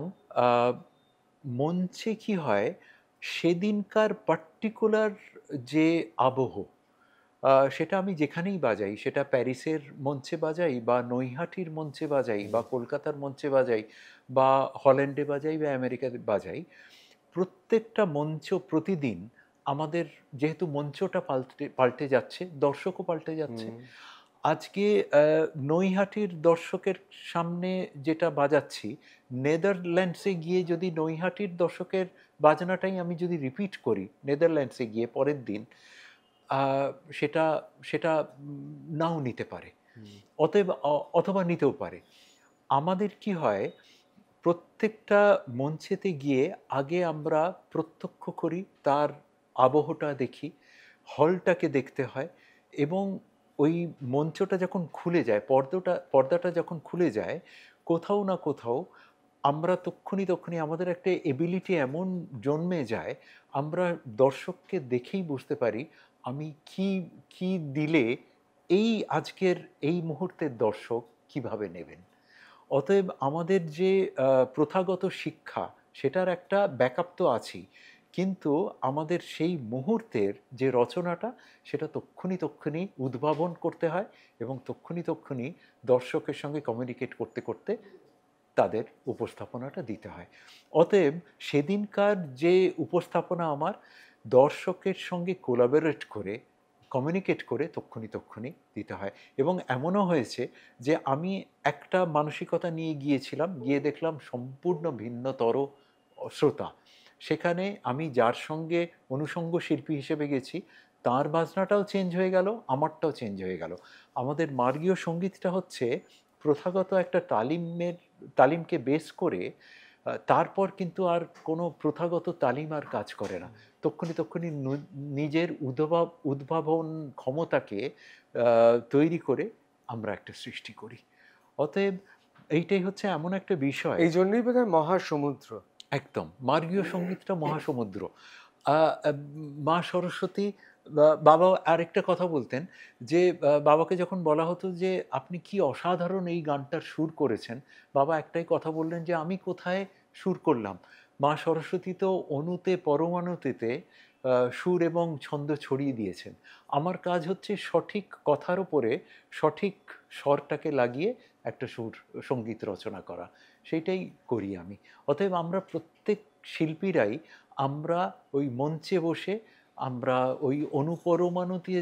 মঞ্চে কি হয়, সেদিনকার পার্টিকুলার যে আবহ, সেটা আমি যেখানেই বাজাই, সেটা প্যারিসের মঞ্চে বাজাই বা নৈহাটির মঞ্চে বাজাই বা কলকাতার মঞ্চে বাজাই বা হল্যান্ডে বাজাই বা আমেরিকাতে বাজাই, প্রত্যেকটা মঞ্চ প্রতিদিন আমাদের, যেহেতু মঞ্চটা পাল্টে যাচ্ছে, দর্শকও পাল্টে যাচ্ছে। আজকে নৈহাটির দর্শকের সামনে যেটা বাজাচ্ছি, নেদারল্যান্ডসে গিয়ে যদি নৈহাটির দর্শকের বাজনাটাই আমি যদি রিপিট করি নেদারল্যান্ডসে গিয়ে পরের দিন, সেটা সেটা নাও নিতে পারে, অথবা নিতেও পারে। আমাদের কি হয়, প্রত্যেকটা মঞ্চেতে গিয়ে আগে আমরা প্রত্যক্ষ করি, তার আবহটা দেখি, হলটাকে দেখতে হয়, এবং ওই মঞ্চটা যখন খুলে যায়, পর্দাটা যখন খুলে যায়, কোথাও না কোথাও আমরা তক্ষুনি আমাদের একটা এবিলিটি এমন জন্মে যায়, আমরা দর্শককে দেখেই বুঝতে পারি আমি কি দিলে এই আজকের এই মুহূর্তের দর্শক কিভাবে নেবেন। অতএব আমাদের যে প্রথাগত শিক্ষা, সেটার একটা ব্যাকআপ তো আছেই, কিন্তু আমাদের সেই মুহূর্তের যে রচনাটা, সেটা তক্ষুনি উদ্ভাবন করতে হয়, এবং তক্ষুনি দর্শকের সঙ্গে কমিউনিকেট করতে করতে তাদের উপস্থাপনাটা দিতে হয়। অতএব সেদিনকার যে উপস্থাপনা আমার দর্শকের সঙ্গে কোলাবোরেট করে, কমিউনিকেট করে তক্ষুনি দিতে হয়। এবং এমনও হয়েছে যে আমি একটা মানসিকতা নিয়ে গিয়েছিলাম, গিয়ে দেখলাম সম্পূর্ণ ভিন্নতর শ্রোতা। সেখানে আমি যার সঙ্গে অনুষঙ্গ শিল্পী হিসেবে গেছি, তার বাজনাটাও চেঞ্জ হয়ে গেল, আমারটাও চেঞ্জ হয়ে গেল। আমাদের মার্গীয় সঙ্গীতটা হচ্ছে প্রথাগত একটা তালিমকে বেস করে তারপর কিন্তু আর কোনো প্রথাগত তালিম আর কাজ করে না। তক্ষুনি নিজের উদ্ভাবন ক্ষমতাকে তৈরি করে আমরা একটা সৃষ্টি করি। অতএব এইটাই হচ্ছে এমন একটা বিষয়, এই জন্যই বোধহয় মহাসমুদ্র। একদম মার্গীয় সঙ্গীতটা মহাসমুদ্র। মা সরস্বতী, বাবা আরেকটা কথা বলতেন যে বাবাকে যখন বলা হতো যে আপনি কি অসাধারণ এই গানটার সুর করেছেন, বাবা একটাই কথা বললেন যে আমি কোথায় সুর করলাম, মা সরস্বতী তো অণুতে পরমাণুতে সুর এবং ছন্দ ছড়িয়ে দিয়েছেন। আমার কাজ হচ্ছে সঠিক কথার উপরে সঠিক স্বরটাকে লাগিয়ে একটা সঙ্গীত রচনা করা, সেইটাই করি আমি। অতএব আমরা প্রত্যেক শিল্পীরাই আমরা ওই মঞ্চে বসে আমরা ওই অনুপরমাণুতে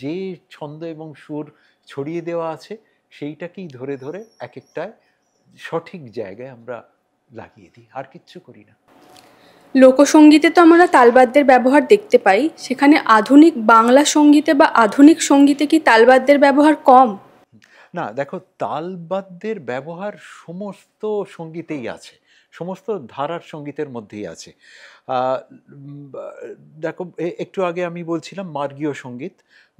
যে ছন্দ এবং সুর ছড়িয়ে দেওয়া আছে সেইটাকেই ধরে ধরে এক একটায় সঠিক জায়গায় আমরা লাগিয়ে দিই, আর কিচ্ছু করি না। লোকসঙ্গীতে তো আমরা তালবাদ্যের ব্যবহার দেখতে পাই, সেখানে আধুনিক বাংলা সঙ্গীতে বা আধুনিক সঙ্গীতে কি তালবাদ্যের ব্যবহার কম? না, দেখো, তালবাদ্যের ব্যবহার সমস্ত সঙ্গীতেই আছে, সমস্ত ধারার সঙ্গীতের মধ্যেই আছে। দেখো, একটু আগে আমি বলছিলাম মার্গীয় সঙ্গীত,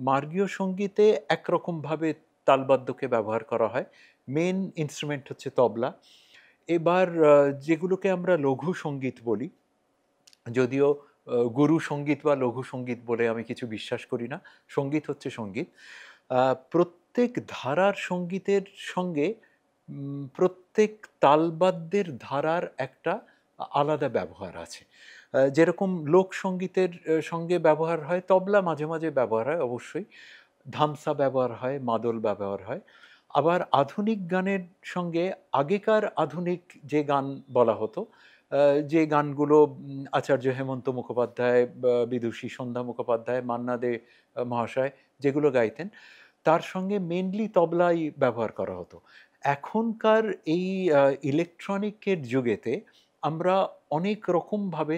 মার্গীয় সঙ্গীতে একরকমভাবে তালবাদ্যকে ব্যবহার করা হয়, মেন ইনস্ট্রুমেন্ট হচ্ছে তবলা। এবার যেগুলোকে আমরা লঘু সঙ্গীত বলি, যদিও গুরু সঙ্গীত বা লঘু সঙ্গীত বলে আমি কিছু বিশ্বাস করি না, সঙ্গীত হচ্ছে সঙ্গীত। প্রত্যেক ধারার সঙ্গীতের সঙ্গে প্রত্যেক তালবাদ্যের ধারার একটা আলাদা ব্যবহার আছে। যেরকম লোকসঙ্গীতের সঙ্গে ব্যবহার হয় তবলা, মাঝে মাঝে ব্যবহার হয় অবশ্যই, ধামসা ব্যবহার হয়, মাদল ব্যবহার হয়। আবার আধুনিক গানের সঙ্গে আগেকার আধুনিক যে গান বলা হতো, যে গানগুলো আচার্য হেমন্ত মুখোপাধ্যায়, বিদুষী সন্ধ্যা মুখোপাধ্যায়, মান্না দে মহাশয় যেগুলো গাইতেন, তার সঙ্গে মেনলি তবলাই ব্যবহার করা হতো। এখনকার এই ইলেকট্রনিকের যুগেতে আমরা অনেক রকমভাবে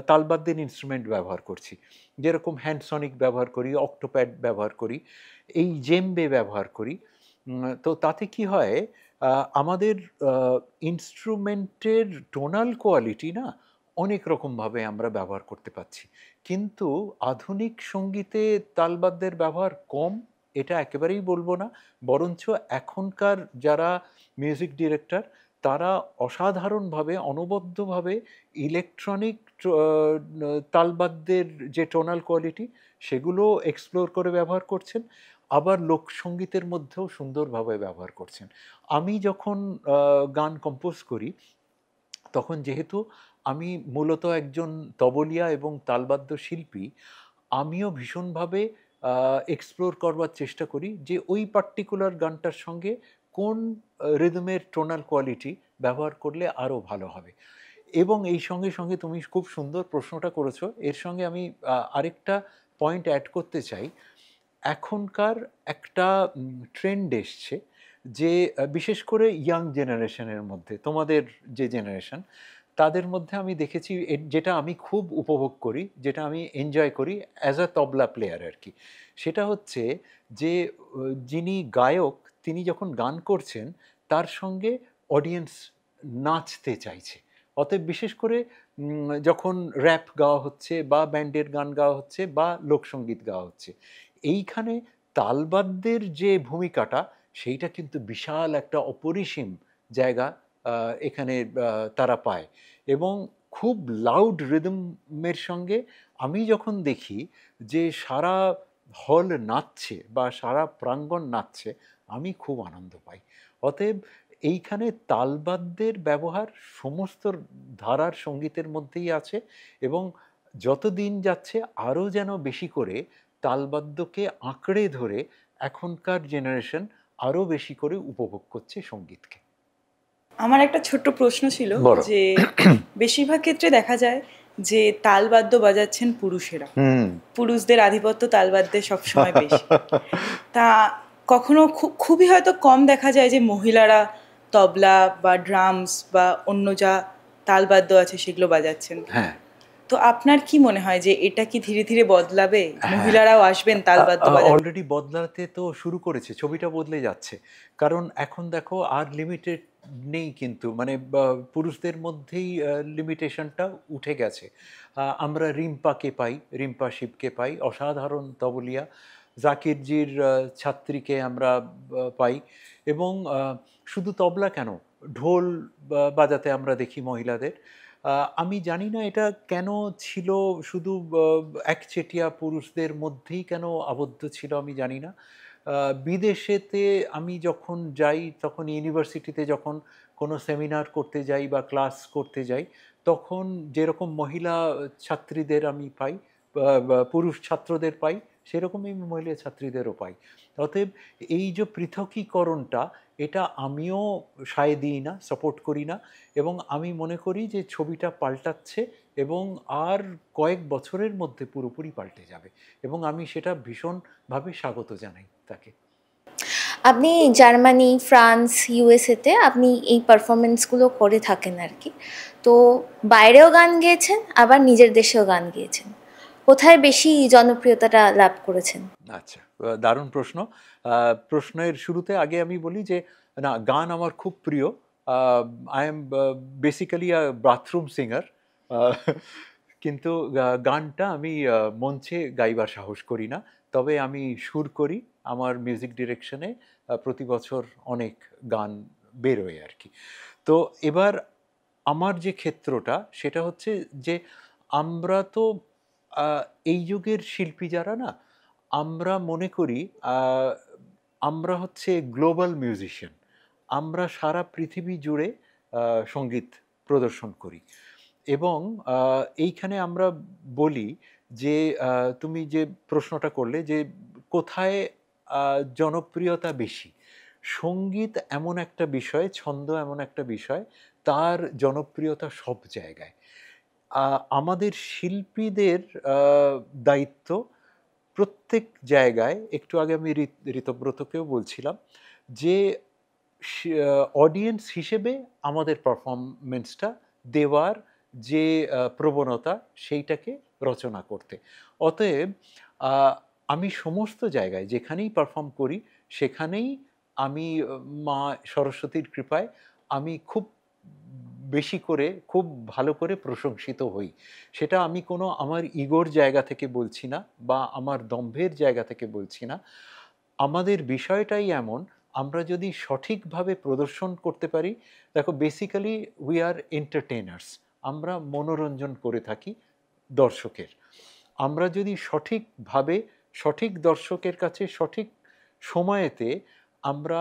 তালবাদ্যের ইনস্ট্রুমেন্ট ব্যবহার করছি, যেরকম হ্যান্ডসনিক ব্যবহার করি, অক্টোপ্যাড ব্যবহার করি, এই জেম্বে ব্যবহার করি। তো তাতে কি হয়, আমাদের ইনস্ট্রুমেন্টের টোনাল কোয়ালিটি না অনেক রকমভাবে আমরা ব্যবহার করতে পারছি। কিন্তু আধুনিক সঙ্গীতে তালবাদ্যের ব্যবহার কম এটা একেবারেই বলবো না, বরঞ্চ এখনকার যারা মিউজিক ডিরেক্টর তারা অসাধারণভাবে অনবদ্যভাবে ইলেকট্রনিক তালবাদ্যের যে টোনাল কোয়ালিটি সেগুলো এক্সপ্লোর করে ব্যবহার করছেন, আবার লোকসঙ্গীতের মধ্যেও সুন্দরভাবে ব্যবহার করছেন। আমি যখন গান কম্পোজ করি তখন যেহেতু আমি মূলত একজন তবলিয়া এবং তালবাদ্য শিল্পী, আমিও ভীষণভাবে এক্সপ্লোর করবার চেষ্টা করি যে ওই পার্টিকুলার গানটার সঙ্গে কোন রিদমের টোনাল কোয়ালিটি ব্যবহার করলে আরও ভালো হবে। এবং এই সঙ্গে সঙ্গে তুমি খুব সুন্দর প্রশ্নটা করেছো, এর সঙ্গে আমি আরেকটা পয়েন্ট অ্যাড করতে চাই। এখনকার একটা ট্রেন্ড এসছে যে বিশেষ করে ইয়াং জেনারেশনের মধ্যে, তোমাদের যে জেনারেশন, তাদের মধ্যে আমি দেখেছি যেটা আমি খুব উপভোগ করি, যেটা আমি এনজয় করি অ্যাজ আ তবলা প্লেয়ার আর কি, সেটা হচ্ছে যে যিনি গায়ক তিনি যখন গান করছেন তার সঙ্গে অডিয়েন্স নাচতে চাইছে। অতএব বিশেষ করে যখন র্যাপ গাওয়া হচ্ছে বা ব্যান্ডের গান গাওয়া হচ্ছে বা লোকসঙ্গীত গাওয়া হচ্ছে, এইখানে তালবাদ্যের যে ভূমিকাটা সেইটা কিন্তু বিশাল একটা অপরিসীম জায়গা এখানে তারা পায়। এবং খুব লাউড রিদমের সঙ্গে আমি যখন দেখি যে সারা হল নাচছে বা সারা প্রাঙ্গণ নাচছে, আমি খুব আনন্দ পাই। অতএব এইখানে তালবাদ্যের ব্যবহার সমস্ত ধারার সঙ্গীতের মধ্যেই আছে, এবং যত দিন যাচ্ছে আরও যেন বেশি করে তালবাদ্যকে আঁকড়ে ধরে এখনকার জেনারেশন আরও বেশি করে উপভোগ করছে সঙ্গীতকে। আমার একটা ছোট্ট প্রশ্ন ছিল যে বেশিরভাগ ক্ষেত্রে দেখা যায় যে তালবাদ্য বাজাচ্ছেন পুরুষেরা, পুরুষদের আধিপত্য তালবাদ্যে সবসময় বেশি। তা কখনো খুবই হয়তো কম দেখা যায় যে মহিলারা তবলা বা ড্রামস বা অন্য যা তালবাদ্য আছে সেগুলো বাজাচ্ছেন। হ্যাঁ, তো আপনার কি মনে হয় যে এটা কি ধীরে ধীরে বদলাবে, মহিলারাও আসবেন তালবাদ্য বাজাতে? অলরেডি বদলাতে তো শুরু করেছে, ছবিটা বদলে যাচ্ছে। কারণ এখন দেখো আর লিমিটেড নেই, কিন্তু মানে পুরুষদের মধ্যেই লিমিটেশনটা উঠে গেছে। আমরা রিম্পাকে পাই, রিম্পা শিবকে পাই, অসাধারণ তবলিয়া। জাকিরজির ছাত্রীকে আমরা পাই। এবং শুধু তবলা কেন, ঢোল বাজাতে আমরা দেখি মহিলাদের। আমি জানি না এটা কেন ছিল শুধু একচেটিয়া পুরুষদের মধ্যেই কেন আবদ্ধ ছিল, আমি জানি না। বিদেশেতে আমি যখন যাই, তখন ইউনিভার্সিটিতে যখন কোনো সেমিনার করতে যাই বা ক্লাস করতে যাই, তখন যেরকম মহিলা ছাত্রীদের আমি পাই, পুরুষ ছাত্রদের পাই, সেরকমই মহিলা ছাত্রীদেরও পাই। অতএব এই যে পৃথকীকরণটা, এটা আমিও সায় দিই না, সাপোর্ট করি না। এবং আমি মনে করি যে ছবিটা পাল্টাচ্ছে এবং আর কয়েক বছরের মধ্যে পুরোপুরি পাল্টে যাবে, এবং আমি সেটা ভীষণভাবে স্বাগত জানাই তাকে। আপনি জার্মানি, ফ্রান্স, ইউএসএতে আপনি এই পারফরমেন্সগুলো করে থাকেন আর কি। তো বাইরেও গান গেয়েছেন, আবার নিজের দেশেও গান গেয়েছেন। কোথায় বেশি জনপ্রিয়তাটা লাভ করেছেন? আচ্ছা, দারুণ প্রশ্ন। প্রশ্নের শুরুতে আগে আমি বলি যে না, গান আমার খুব প্রিয়। I am basically a bathroom singer, কিন্তু গানটা আমি মঞ্চে গাইবার সাহস করি না। তবে আমি সুর করি, আমার মিউজিক ডিরেকশনে প্রতি বছর অনেক গান বেরোয় আর কি। তো এবার আমার যে ক্ষেত্রটা, সেটা হচ্ছে যে আমরা তো এই যুগের শিল্পী যারা না, আমরা মনে করি আমরা হচ্ছে গ্লোবাল মিউজিশিয়ান। আমরা সারা পৃথিবী জুড়ে সঙ্গীত প্রদর্শন করি। এবং এইখানে আমরা বলি যে তুমি যে প্রশ্নটা করলে যে কোথায় জনপ্রিয়তা বেশি, সঙ্গীত এমন একটা বিষয়, ছন্দ এমন একটা বিষয়, তার জনপ্রিয়তা সব জায়গায়। আমাদের শিল্পীদের দায়িত্ব প্রত্যেক জায়গায়, একটু আগে আমি ঋতব্রতকেও বলছিলাম যে অডিয়েন্স হিসেবে আমাদের পারফরমেন্সটা দেওয়ার যে প্রবণতা, সেইটাকে রচনা করতে। অতএব আমি সমস্ত জায়গায় যেখানেই পারফর্ম করি, সেখানেই আমি মা সরস্বতীর কৃপায় আমি খুব বেশি করে, খুব ভালো করে প্রশংসিত হই। সেটা আমি কোনো আমার ইগোর জায়গা থেকে বলছি না, বা আমার দম্ভের জায়গা থেকে বলছি না। আমাদের বিষয়টাই এমন, আমরা যদি সঠিকভাবে প্রদর্শন করতে পারি, দেখো বেসিক্যালি উই আর এন্টারটেইনার্স, আমরা মনোরঞ্জন করে থাকি দর্শকের। আমরা যদি সঠিকভাবে, সঠিক দর্শকের কাছে সঠিক সময়েতে আমরা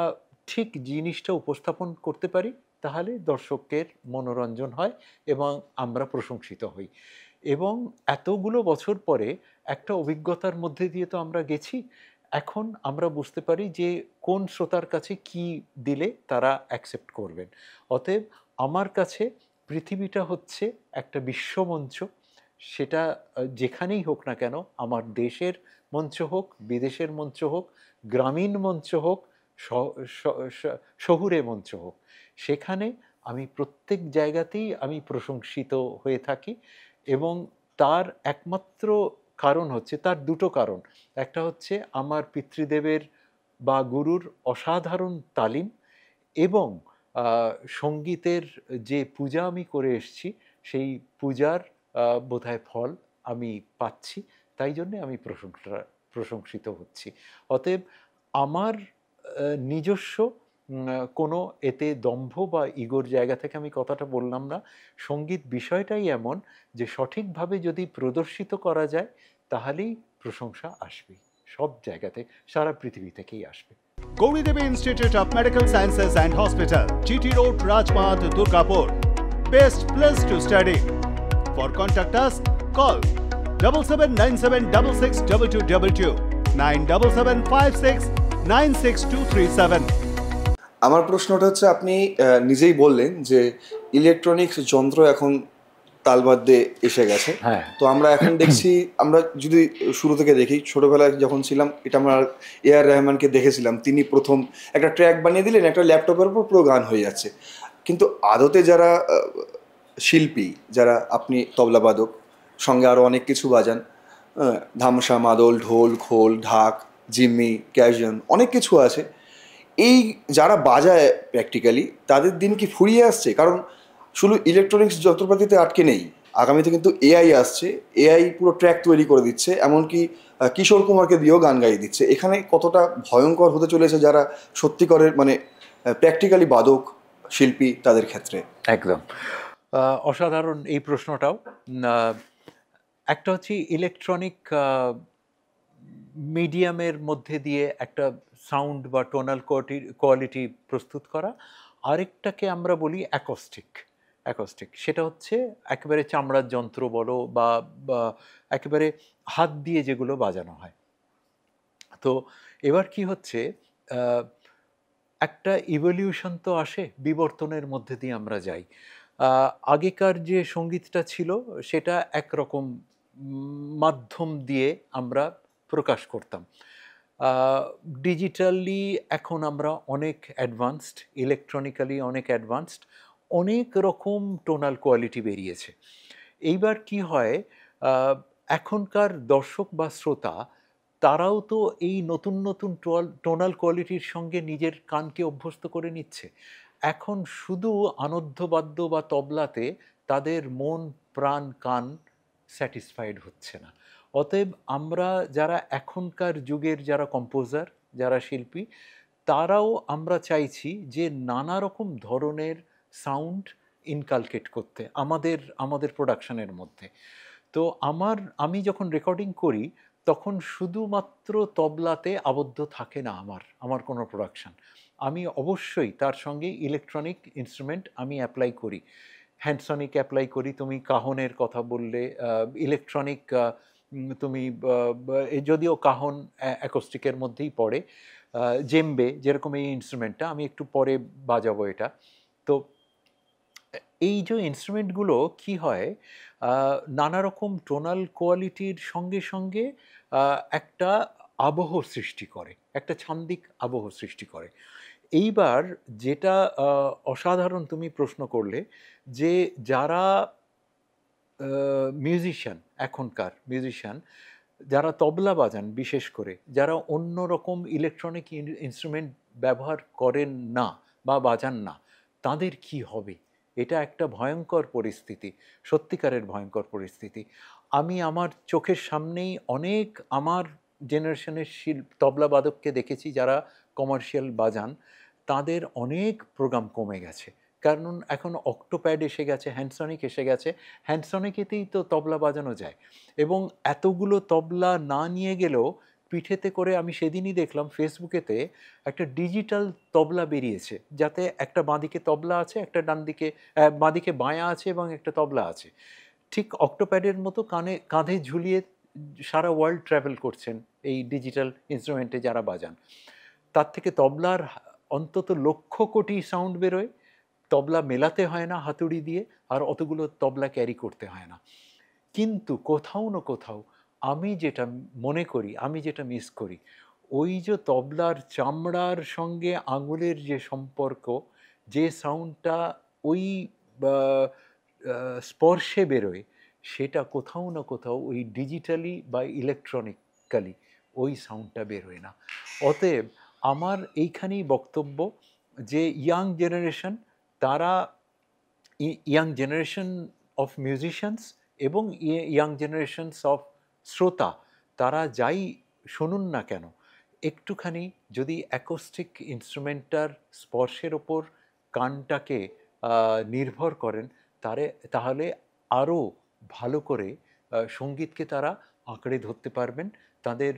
ঠিক জিনিসটা উপস্থাপন করতে পারি, তাহলে দর্শকের মনোরঞ্জন হয় এবং আমরা প্রশংসিত হই। এবং এতগুলো বছর পরে একটা অভিজ্ঞতার মধ্যে দিয়ে তো আমরা গেছি, এখন আমরা বুঝতে পারি যে কোন শ্রোতার কাছে কি দিলে তারা অ্যাকসেপ্ট করবেন। অতএব আমার কাছে পৃথিবীটা হচ্ছে একটা বিশ্বমঞ্চ। সেটা যেখানেই হোক না কেন, আমার দেশের মঞ্চ হোক, বিদেশের মঞ্চ হোক, গ্রামীণ মঞ্চ হোক, শহুরে মঞ্চ হোক, সেখানে আমি প্রত্যেক জায়গাতেই আমি প্রশংসিত হয়ে থাকি। এবং তার একমাত্র কারণ হচ্ছে, তার দুটো কারণ। একটা হচ্ছে আমার পিতৃদেবের বা গুরুর অসাধারণ তালিম, এবং সঙ্গীতের যে পূজা আমি করে এসেছি, সেই পূজার বোধহয় ফল আমি পাচ্ছি, তাই জন্যে আমি প্রশংসিত হচ্ছি। অতএব আমার নিজস্ব কোনো এতে দম্ভ বা ইগোর জায়গা থেকে আমি কথাটা বললাম না। সঙ্গীত বিষয়টাই এমন যে সঠিকভাবে যদি প্রদর্শিত করা যায়, তাহলেই প্রশংসা আসবে সব জায়গাতে, সারা পৃথিবী থেকেই আসবে। Gauri Devi Institute of Medical Sciences and Hospital, GT Road, Rajpath, Durgapur. Best place to study. For contact us, call 7797662222, 9775696237. আমার প্রশ্নটা হচ্ছে, আপনি নিজেই বললেন যে ইলেকট্রনিক্স যন্ত্র এখন তালবাদ্যে এসে গেছে। হ্যাঁ। তো আমরা এখন দেখছি, আমরা যদি শুরু থেকে দেখি, ছোটোবেলায় যখন ছিলাম, এটা আমরা এআর রহমানকে দেখেছিলাম, তিনি প্রথম একটা ট্র্যাক বানিয়ে দিলেন, একটা ল্যাপটপের উপর পুরো গান হয়ে যাচ্ছে। কিন্তু আদতে যারা শিল্পী, যারা আপনি তবলাবাদক, সঙ্গে আরও অনেক কিছু বাজান, ধামসা, মাদল, ঢোল, খোল, ঢাক, জিম্মি, ক্যাজন, অনেক কিছু আছে। এই যারা বাজায় প্র্যাকটিক্যালি তাদের দিন কি ফুরিয়ে আসছে? কারণ শুধু ইলেকট্রনিক্স যন্ত্রপাতিতে আটকে নেই, আগামীতে কিন্তু এআই আসছে, এআই পুরো ট্র্যাক তৈরি করে দিচ্ছে, এমনকি কিশোর কুমারকে দিয়েও গান গাইয়ে দিচ্ছে। এখানে কতটা ভয়ঙ্কর হতে চলেছে যারা সত্যিকারের মানে প্র্যাকটিক্যালি বাদক শিল্পী তাদের ক্ষেত্রে। একদম অসাধারণ এই প্রশ্নটাও। একটা হচ্ছে ইলেকট্রনিক মিডিয়ামের মধ্যে দিয়ে একটা সাউন্ড বা টোনাল কোয়ালিটি প্রস্তুত করা, আরেকটাকে আমরা বলি অ্যাকোস্টিক। সেটা হচ্ছে একেবারে চামড়ার যন্ত্র বলো বা একেবারে হাত দিয়ে যেগুলো বাজানো হয়। তো এবার কি হচ্ছে, একটা ইভলিউশন তো আসে, বিবর্তনের মধ্যে দিয়ে আমরা যাই। আগেকার যে সঙ্গীতটা ছিল সেটা একরকম মাধ্যম দিয়ে আমরা প্রকাশ করতাম। ডিজিটালি এখন আমরা অনেক অ্যাডভান্সড, ইলেকট্রনিক্যালি অনেক অ্যাডভান্সড, অনেক রকম টোনাল কোয়ালিটি বেরিয়েছে। এইবার কি হয়, এখনকার দর্শক বা শ্রোতা তারাও তো এই নতুন নতুন টোনাল কোয়ালিটির সঙ্গে নিজের কানকে অভ্যস্ত করে নিচ্ছে। এখন শুধু আনন্দবাদ্য বা তবলাতে তাদের মন প্রাণ কান স্যাটিসফাইড হচ্ছে না। অতএব আমরা যারা এখনকার যুগের যারা কম্পোজার, যারা শিল্পী, তারাও আমরা চাইছি যে নানা রকম ধরনের সাউন্ড ইনকালকেট করতে আমাদের প্রোডাকশনের মধ্যে। তো আমি যখন রেকর্ডিং করি তখন শুধুমাত্র তবলাতে আবদ্ধ থাকে না আমার কোনো প্রোডাকশন। আমি অবশ্যই তার সঙ্গে ইলেকট্রনিক ইনস্ট্রুমেন্ট আমি অ্যাপ্লাই করি, হ্যান্ডসনিক অ্যাপ্লাই করি। তুমি কাহনের কথা বললে, ইলেকট্রনিক, তুমি যদিও কাহন অ্যাকোস্টিকের মধ্যেই পড়ে, জেম্বে যেরকম এই ইনস্ট্রুমেন্টটা আমি একটু পরে বাজাবো এটা। তো এই যে ইনস্ট্রুমেন্টগুলো কি হয়, নানা রকম টোনাল কোয়ালিটির সঙ্গে সঙ্গে একটা আবহ সৃষ্টি করে, একটা ছান্দিক আবহ সৃষ্টি করে। এইবার যেটা অসাধারণ তুমি প্রশ্ন করলে, যে যারা মিউজিশিয়ান, এখনকার মিউজিশিয়ান যারা তবলা বাজান, বিশেষ করে যারা অন্য রকম ইলেকট্রনিক ইনস্ট্রুমেন্ট ব্যবহার করেন না বা বাজান না, তাদের কি হবে? এটা একটা ভয়ঙ্কর পরিস্থিতি, সত্যিকারের ভয়ঙ্কর পরিস্থিতি। আমি আমার চোখের সামনেই অনেক আমার জেনারেশনের তবলাবাদককে দেখেছি যারা কমার্শিয়াল বাজান, তাদের অনেক প্রোগ্রাম কমে গেছে। কারণ এখন অক্টোপ্যাড এসে গেছে, হ্যান্ডসনিক এসে গেছে, হ্যান্ডসনিকেতেই তো তবলা বাজানো যায়। এবং এতগুলো তবলা না নিয়ে গেলেও পিঠেতে করে, আমি সেদিনই দেখলাম ফেসবুকেতে একটা ডিজিটাল তবলা বেরিয়েছে, যাতে একটা বাঁদিকে তবলা আছে, একটা ডানদিকে, বাঁদিকে বাঁয়া আছে এবং একটা তবলা আছে, ঠিক অক্টোপ্যাডের মতো কাঁধে ঝুলিয়ে সারা ওয়ার্ল্ড ট্রাভেল করছেন এই ডিজিটাল ইনস্ট্রুমেন্টে যারা বাজান। তার থেকে তবলার অন্তত লক্ষ কোটি সাউন্ড বেরোয়, তবলা মেলাতে হয় না হাতুড়ি দিয়ে, আর অতগুলো তবলা ক্যারি করতে হয় না। কিন্তু কোথাও না কোথাও আমি যেটা মনে করি, আমি যেটা মিস করি, ওই যে তবলার চামড়ার সঙ্গে আঙুলের যে সম্পর্ক, যে সাউন্ডটা ওই স্পর্শে বেরোয়, সেটা কোথাও না কোথাও ওই ডিজিটালি বা ইলেকট্রনিক্যালি ওই সাউন্ডটা বেরোয় না। অতএব আমার এইখানেই বক্তব্য যে ইয়াং জেনারেশন অফ মিউজিশিয়ানস এবং ইয়াং জেনারেশনস অফ শ্রোতা, তারা যাই শুনুন না কেন, একটুখানি যদি অ্যাকোস্টিক ইনস্ট্রুমেন্টটার স্পর্শের ওপর কানটাকে নির্ভর করেন, তাহলে আরও ভালো করে সঙ্গীতকে তারা আঁকড়ে ধরতে পারবেন, তাদের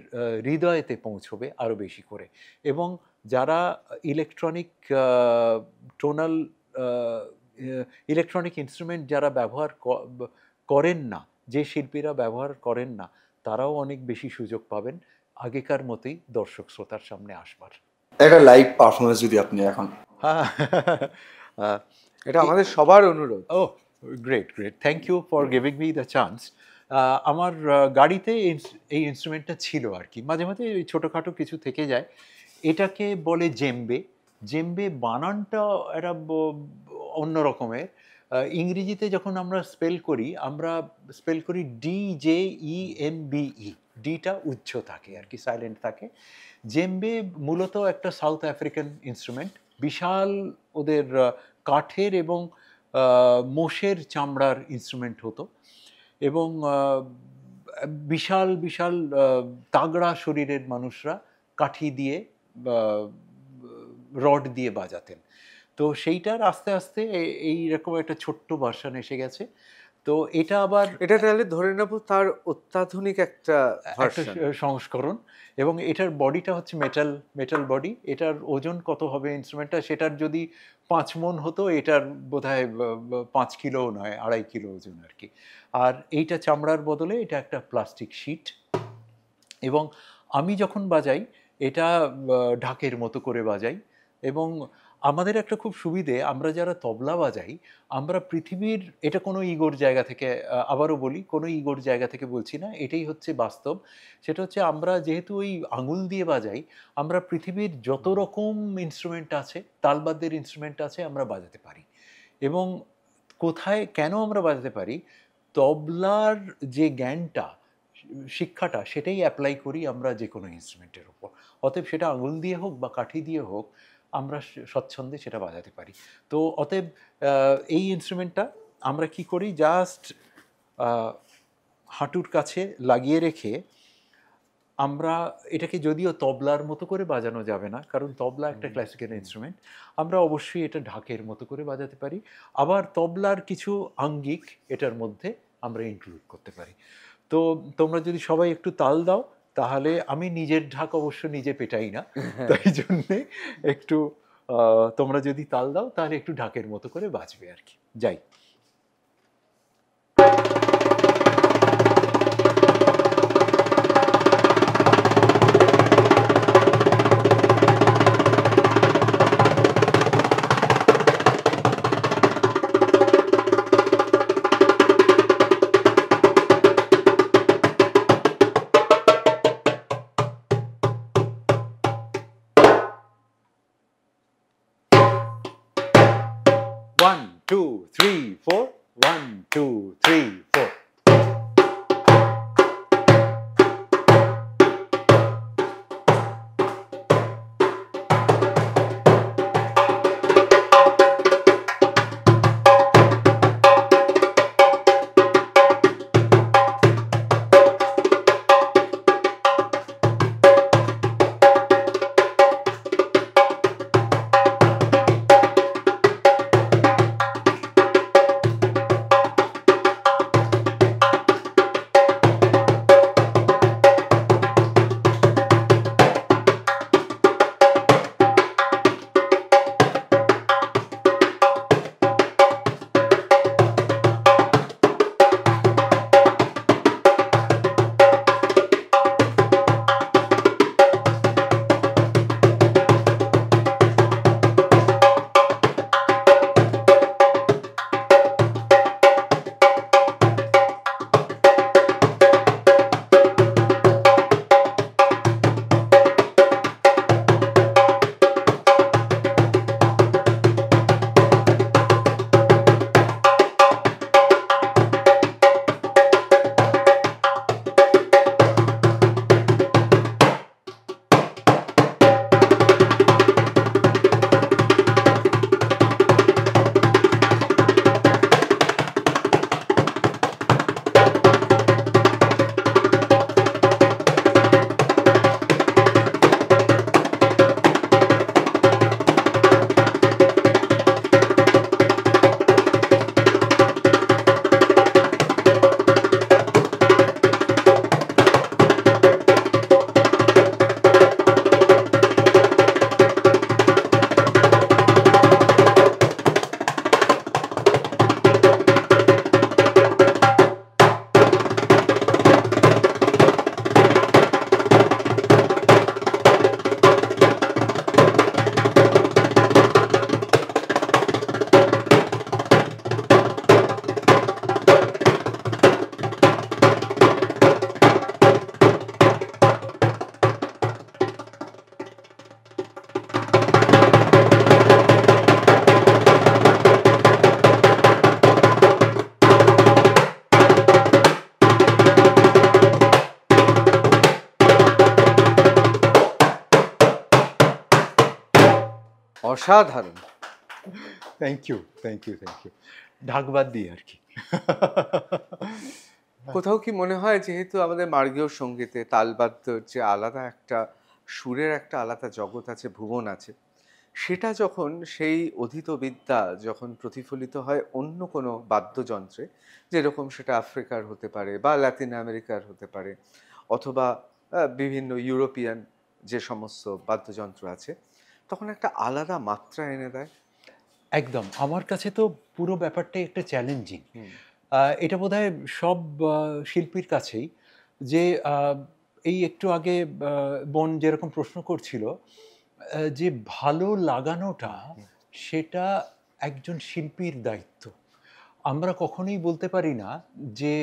হৃদয়েতে পৌঁছবে আরও বেশি করে। এবং যারা ইলেকট্রনিক ইনস্ট্রুমেন্ট যারা ব্যবহার করেন না, যে শিল্পীরা ব্যবহার করেন না, তারাও অনেক বেশি সুযোগ পাবেন আগেকার মতোই দর্শক শ্রোতার সামনে আসবার। একটা লাইভ পারফরমেন্স যদি আপনি এখন। এটা আমাদের সবার অনুরোধ। Oh great, thank you for giving me the chance. আমার গাড়িতে এই ইনস্ট্রুমেন্টটা ছিল আর কি, মাঝে মাঝে ওই ছোটোখাটো কিছু থেকে যায়। এটাকে বলে জেম্বে। বানানটা একটা অন্য রকমের, ইংরেজিতে যখন আমরা স্পেল করি DJEMBE, ডিটা উচ্চ থাকে আর কি, সাইলেন্ট থাকে। জেম্বে মূলত একটা সাউথ আফ্রিকান ইনস্ট্রুমেন্ট, বিশাল ওদের কাঠের এবং মোষের চামড়ার ইনস্ট্রুমেন্ট হতো, এবং বিশাল বিশাল তাগড়া শরীরের মানুষরা কাঠি দিয়ে রড দিয়ে বাজাতেন। তো সেইটার আস্তে আস্তে এইরকম একটা ছোট্ট ভার্সন এসে গেছে। তো এটা আবার এটা তাহলে ধরে নেব তার অত্যাধুনিক একটা সংস্করণ, এবং এটার বডিটা হচ্ছে মেটাল বডি। এটার ওজন কত হবে ইনস্ট্রুমেন্টটা, সেটার যদি 5 মণ হতো, এটার বোধহয় 5 কিলো নয়, 2.5 কিলো ওজন আর কি। আর এইটা চামড়ার বদলে এটা একটা প্লাস্টিক শিট। এবং আমি যখন বাজাই এটা ঢাকের মতো করে বাজাই। এবং আমাদের একটা খুব সুবিধে, আমরা যারা তবলা বাজাই, আমরা পৃথিবীর, এটা কোনো ইগোর জায়গা থেকে, আবারও বলি, কোনো ইগোর জায়গা থেকে বলছি না, এটাই হচ্ছে বাস্তব। সেটা হচ্ছে আমরা যেহেতু ওই আঙুল দিয়ে বাজাই, আমরা পৃথিবীর যত রকম ইনস্ট্রুমেন্ট আছে, তালবাদ্যের ইনস্ট্রুমেন্ট আছে, আমরা বাজাতে পারি। এবং কোথায় কেন আমরা বাজাতে পারি, তবলার যে জ্ঞানটা, শিক্ষাটা, সেটাই অ্যাপ্লাই করি আমরা যে কোনো ইনস্ট্রুমেন্টের উপর। অতএব সেটা আঙুল দিয়ে হোক বা কাঠি দিয়ে হোক, আমরা স্বচ্ছন্দে সেটা বাজাতে পারি। তো অতএব এই ইনস্ট্রুমেন্টটা আমরা কি করি, জাস্ট হাঁটুর কাছে লাগিয়ে রেখে আমরা এটাকে, যদিও তবলার মতো করে বাজানো যাবে না, কারণ তবলা একটা ক্লাসিক্যাল ইনস্ট্রুমেন্ট, আমরা অবশ্যই এটা ঢাকের মতো করে বাজাতে পারি। আবার তবলার কিছু আঙ্গিক এটার মধ্যে আমরা ইনক্লুড করতে পারি। তো তোমরা যদি সবাই একটু তাল দাও, তাহলে আমি নিজের ঢাক অবশ্য নিজে পেটাই না, তাই জন্যে একটু তোমরা যদি তাল দাও, তাহলে একটু ঢাকের মতো করে বাজবে আর কি। যাই। অসাধারণ। Thank you. ঢাকবাদ দিয়ে আর কি। কোথাও কি মনে হয় যেহেতু আমাদের মার্গীয় সঙ্গীতে তালবাদ্যর যে আলাদা একটা সুরের একটা আলাদা জগৎ আছে, ভুবন আছে, সেটা যখন সেই অধীত বিদ্যা যখন প্রতিফলিত হয় অন্য কোনো বাদ্যযন্ত্রে, যেরকম সেটা আফ্রিকার হতে পারে বা লাতিন আমেরিকার হতে পারে অথবা বিভিন্ন ইউরোপিয়ান যে সমস্ত বাদ্যযন্ত্র আছে, তখন একটা আলাদা মাত্রা এনে দেয়। একদম, আমার কাছে তো পুরো ব্যাপারটাই একটা চ্যালেঞ্জিং। এটা বোধহয় সব শিল্পীর কাছেই, যে এই একটু আগে বোন যেরকম প্রশ্ন করছিল, যে ভালো লাগানোটা সেটা একজন শিল্পীর দায়িত্ব। আমরা কখনোই বলতে পারি না যে